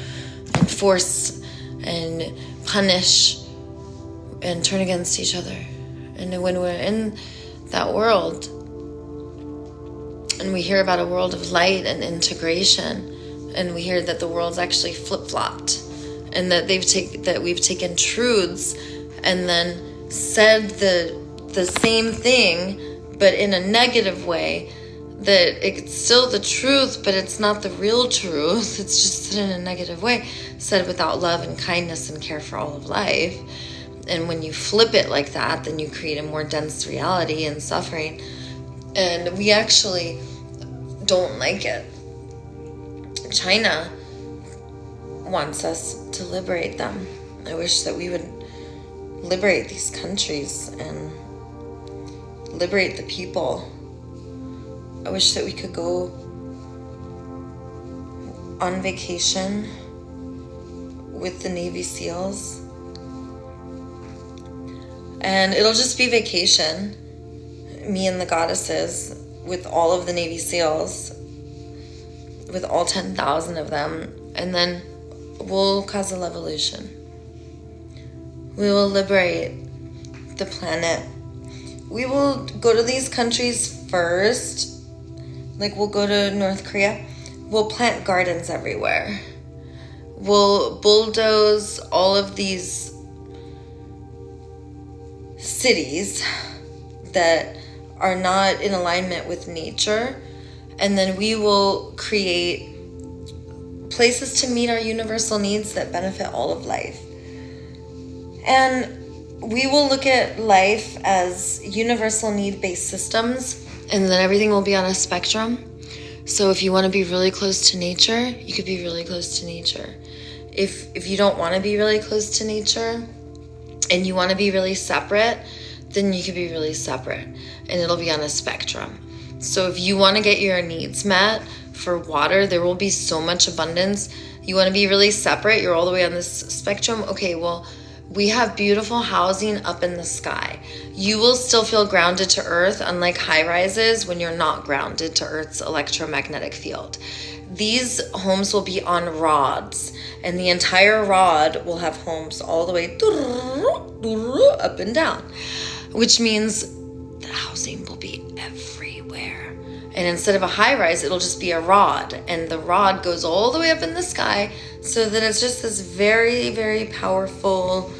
and force and punish and turn against each other. And when we're in that world, and we hear about a world of light and integration, and we hear that the world's actually flip-flopped, and that we've taken truths and then said the same thing, but in a negative way, that it's still the truth, but it's not the real truth. It's just said in a negative way, said without love and kindness and care for all of life. And when you flip it like that, then you create a more dense reality and suffering. And we actually don't like it. China wants us to liberate them. I wish that we would liberate these countries and liberate the people. I wish that we could go on vacation with the Navy SEALs. And it'll just be vacation. Me and the goddesses with all of the Navy SEALs, with all 10,000 of them. And then we'll cause a revolution. We will liberate the planet. We will go to these countries first. Like, we'll go to North Korea. We'll plant gardens everywhere. We'll bulldoze all of these cities that are not in alignment with nature. And then we will create places to meet our universal needs that benefit all of life. And we will look at life as universal need-based systems, and then everything will be on a spectrum. So if you want to be really close to nature, you could be really close to nature. If you don't want to be really close to nature and you want to be really separate, then you could be really separate, and it'll be on a spectrum. So if you want to get your needs met for water, there will be so much abundance. You want to be really separate, you're all the way on this spectrum. Okay, well, we have beautiful housing up in the sky. You will still feel grounded to Earth, unlike high rises, when you're not grounded to Earth's electromagnetic field. These homes will be on rods, and the entire rod will have homes all the way up and down, which means the housing will be everywhere. And instead of a high rise, it'll just be a rod, and the rod goes all the way up in the sky, so that it's just this very, very powerful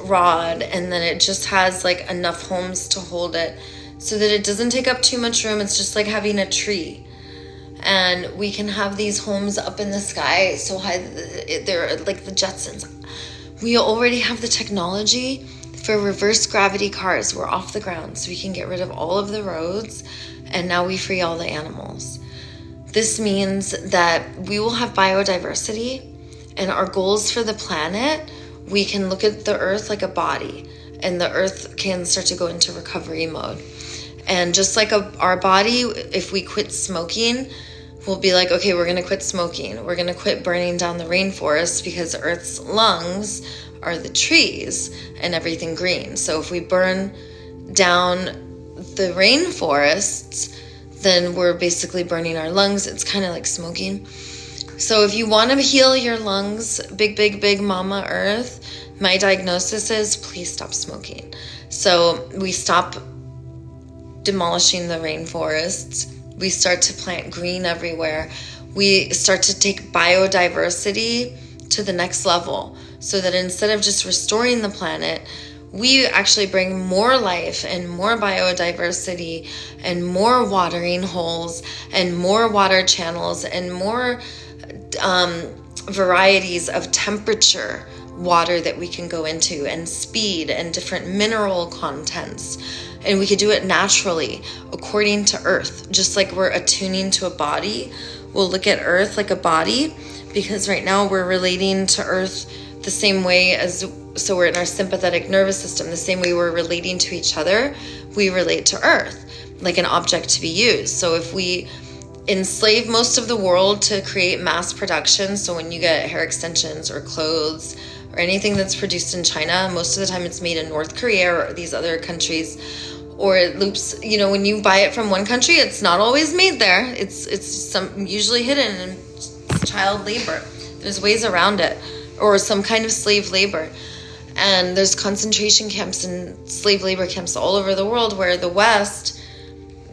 rod, and then it just has like enough homes to hold it so that it doesn't take up too much room. It's just like having a tree. And we can have these homes up in the sky so high, they're like the Jetsons. We already have the technology for reverse gravity cars. We're off the ground, so we can get rid of all of the roads, and now we free all the animals. This means that we will have biodiversity, and our goals for the planet, we can look at the Earth like a body, and the Earth can start to go into recovery mode. And just like our body, if we quit smoking, we'll be like, okay, we're going to quit smoking. We're going to quit burning down the rainforest, because Earth's lungs are the trees and everything green. So if we burn down the rainforests, then we're basically burning our lungs. It's kind of like smoking. So if you want to heal your lungs, big mama Earth, my diagnosis is please stop smoking. So we stop demolishing the rainforests. We start to plant green everywhere. We start to take biodiversity to the next level, so that instead of just restoring the planet, we actually bring more life and more biodiversity and more watering holes and more water channels and more varieties of temperature water that we can go into, and speed and different mineral contents. And we could do it naturally according to Earth, just like we're attuning to a body. We'll look at Earth like a body, because right now we're relating to Earth the same way so we're in our sympathetic nervous system, the same way we're relating to each other, we relate to Earth, like an object to be used. So if we enslave most of the world to create mass production, so when you get hair extensions or clothes or anything that's produced in China, most of the time it's made in North Korea or these other countries, or it loops, when you buy it from one country, it's not always made there. It's usually hidden in child labor. There's ways around it, or some kind of slave labor. And there's concentration camps and slave labor camps all over the world where the West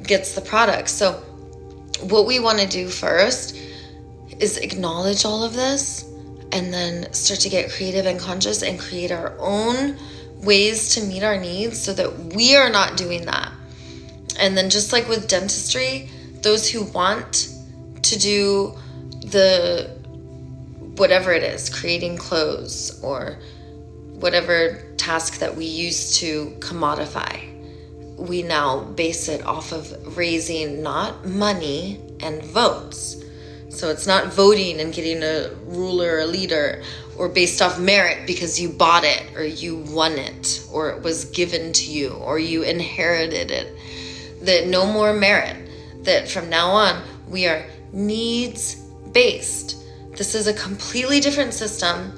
gets the products. So what we want to do first is acknowledge all of this, and then start to get creative and conscious and create our own ways to meet our needs so that we are not doing that. And then just like with dentistry, those who want to do the whatever it is, creating clothes or whatever task that we used to commodify, we now base it off of raising not money and votes. So it's not voting and getting a ruler or a leader, or based off merit because you bought it or you won it or it was given to you or you inherited it. That no more merit. That from now on we are needs based. This is a completely different system.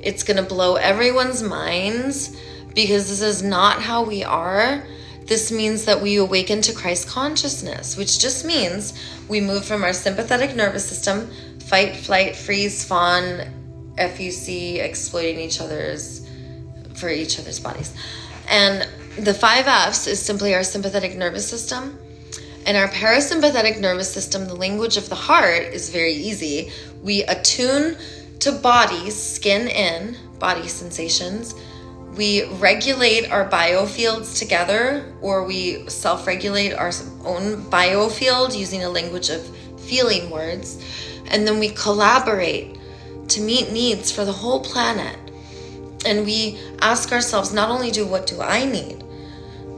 It's going to blow everyone's minds because this is not how we are. This means that we awaken to Christ consciousness, which just means we move from our sympathetic nervous system, fight, flight, freeze, fawn, FUC, exploiting each other's bodies. And the 5 F's is simply our sympathetic nervous system. And our parasympathetic nervous system, the language of the heart, is very easy. We attune to bodies, skin in, body sensations. We regulate our biofields together, or we self-regulate our own biofield using a language of feeling words. And then we collaborate to meet needs for the whole planet. And we ask ourselves, not only what do I need?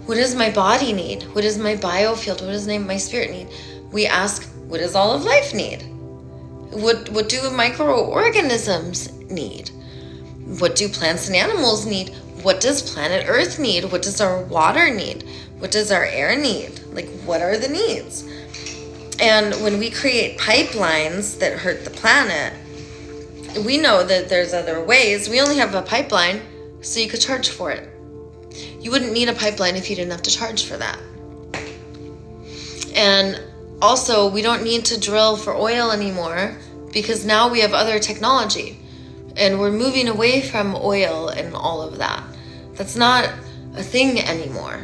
What does my body need? What does my biofield, what does my spirit need? We ask, what does all of life need? What do microorganisms need? What do plants and animals need? What does planet Earth need? What does our water need? What does our air need? Like, what are the needs? And when we create pipelines that hurt the planet, we know that there's other ways. We only have a pipeline, so you could charge for it. You wouldn't need a pipeline if you didn't have to charge for that. And also, we don't need to drill for oil anymore because now we have other technology. And we're moving away from oil and all of that. That's not a thing anymore.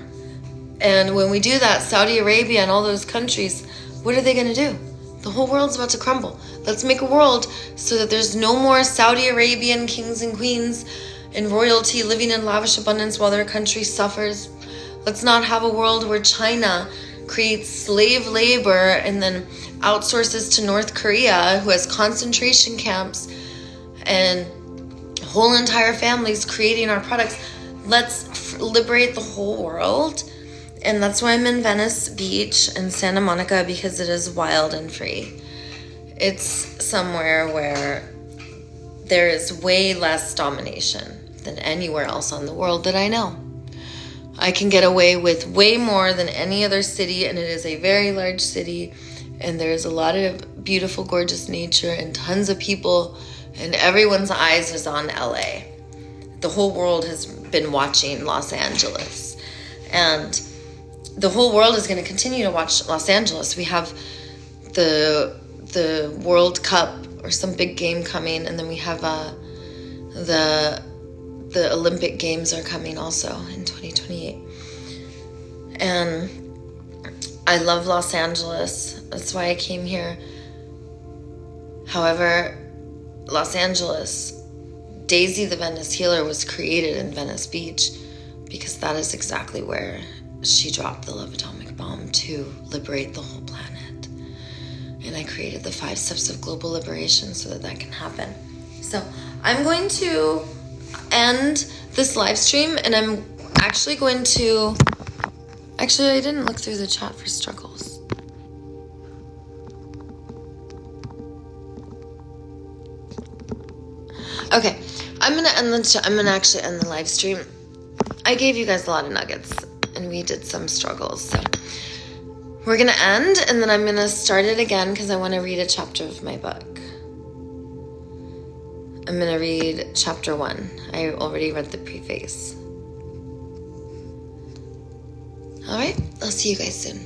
And when we do that, Saudi Arabia and all those countries, what are they going to do? The whole world's about to crumble. Let's make a world so that there's no more Saudi Arabian kings and queens and royalty living in lavish abundance while their country suffers. Let's not have a world where China creates slave labor and then outsources to North Korea, who has concentration camps and whole entire families creating our products. Let's liberate the whole world. And that's why I'm in Venice Beach and Santa Monica, because it is wild and free. It's somewhere where there is way less domination than anywhere else on the world that I know. I can get away with way more than any other city, and it is a very large city, and there's a lot of beautiful, gorgeous nature and tons of people, and everyone's eyes is on LA. The whole world has been watching Los Angeles, and the whole world is going to continue to watch Los Angeles. We have the World Cup or some big game coming, and then we have the Olympic Games are coming also in 2028. And I love Los Angeles. That's why I came here. However, Los Angeles, Daisy the Venice Healer was created in Venice Beach because that is exactly where she dropped the love atomic bomb, to liberate the whole planet. And I created the 5 steps of global liberation so that that can happen. So I'm going to end this live stream, and I'm actually going to... Actually, I didn't look through the chat for struggles. Okay, I'm gonna actually end the live stream. I gave you guys a lot of nuggets, and we did some struggles, so we're gonna end, and then I'm gonna start it again because I want to read a chapter of my book. I'm gonna read chapter 1. I already read the preface. All right, I'll see you guys soon.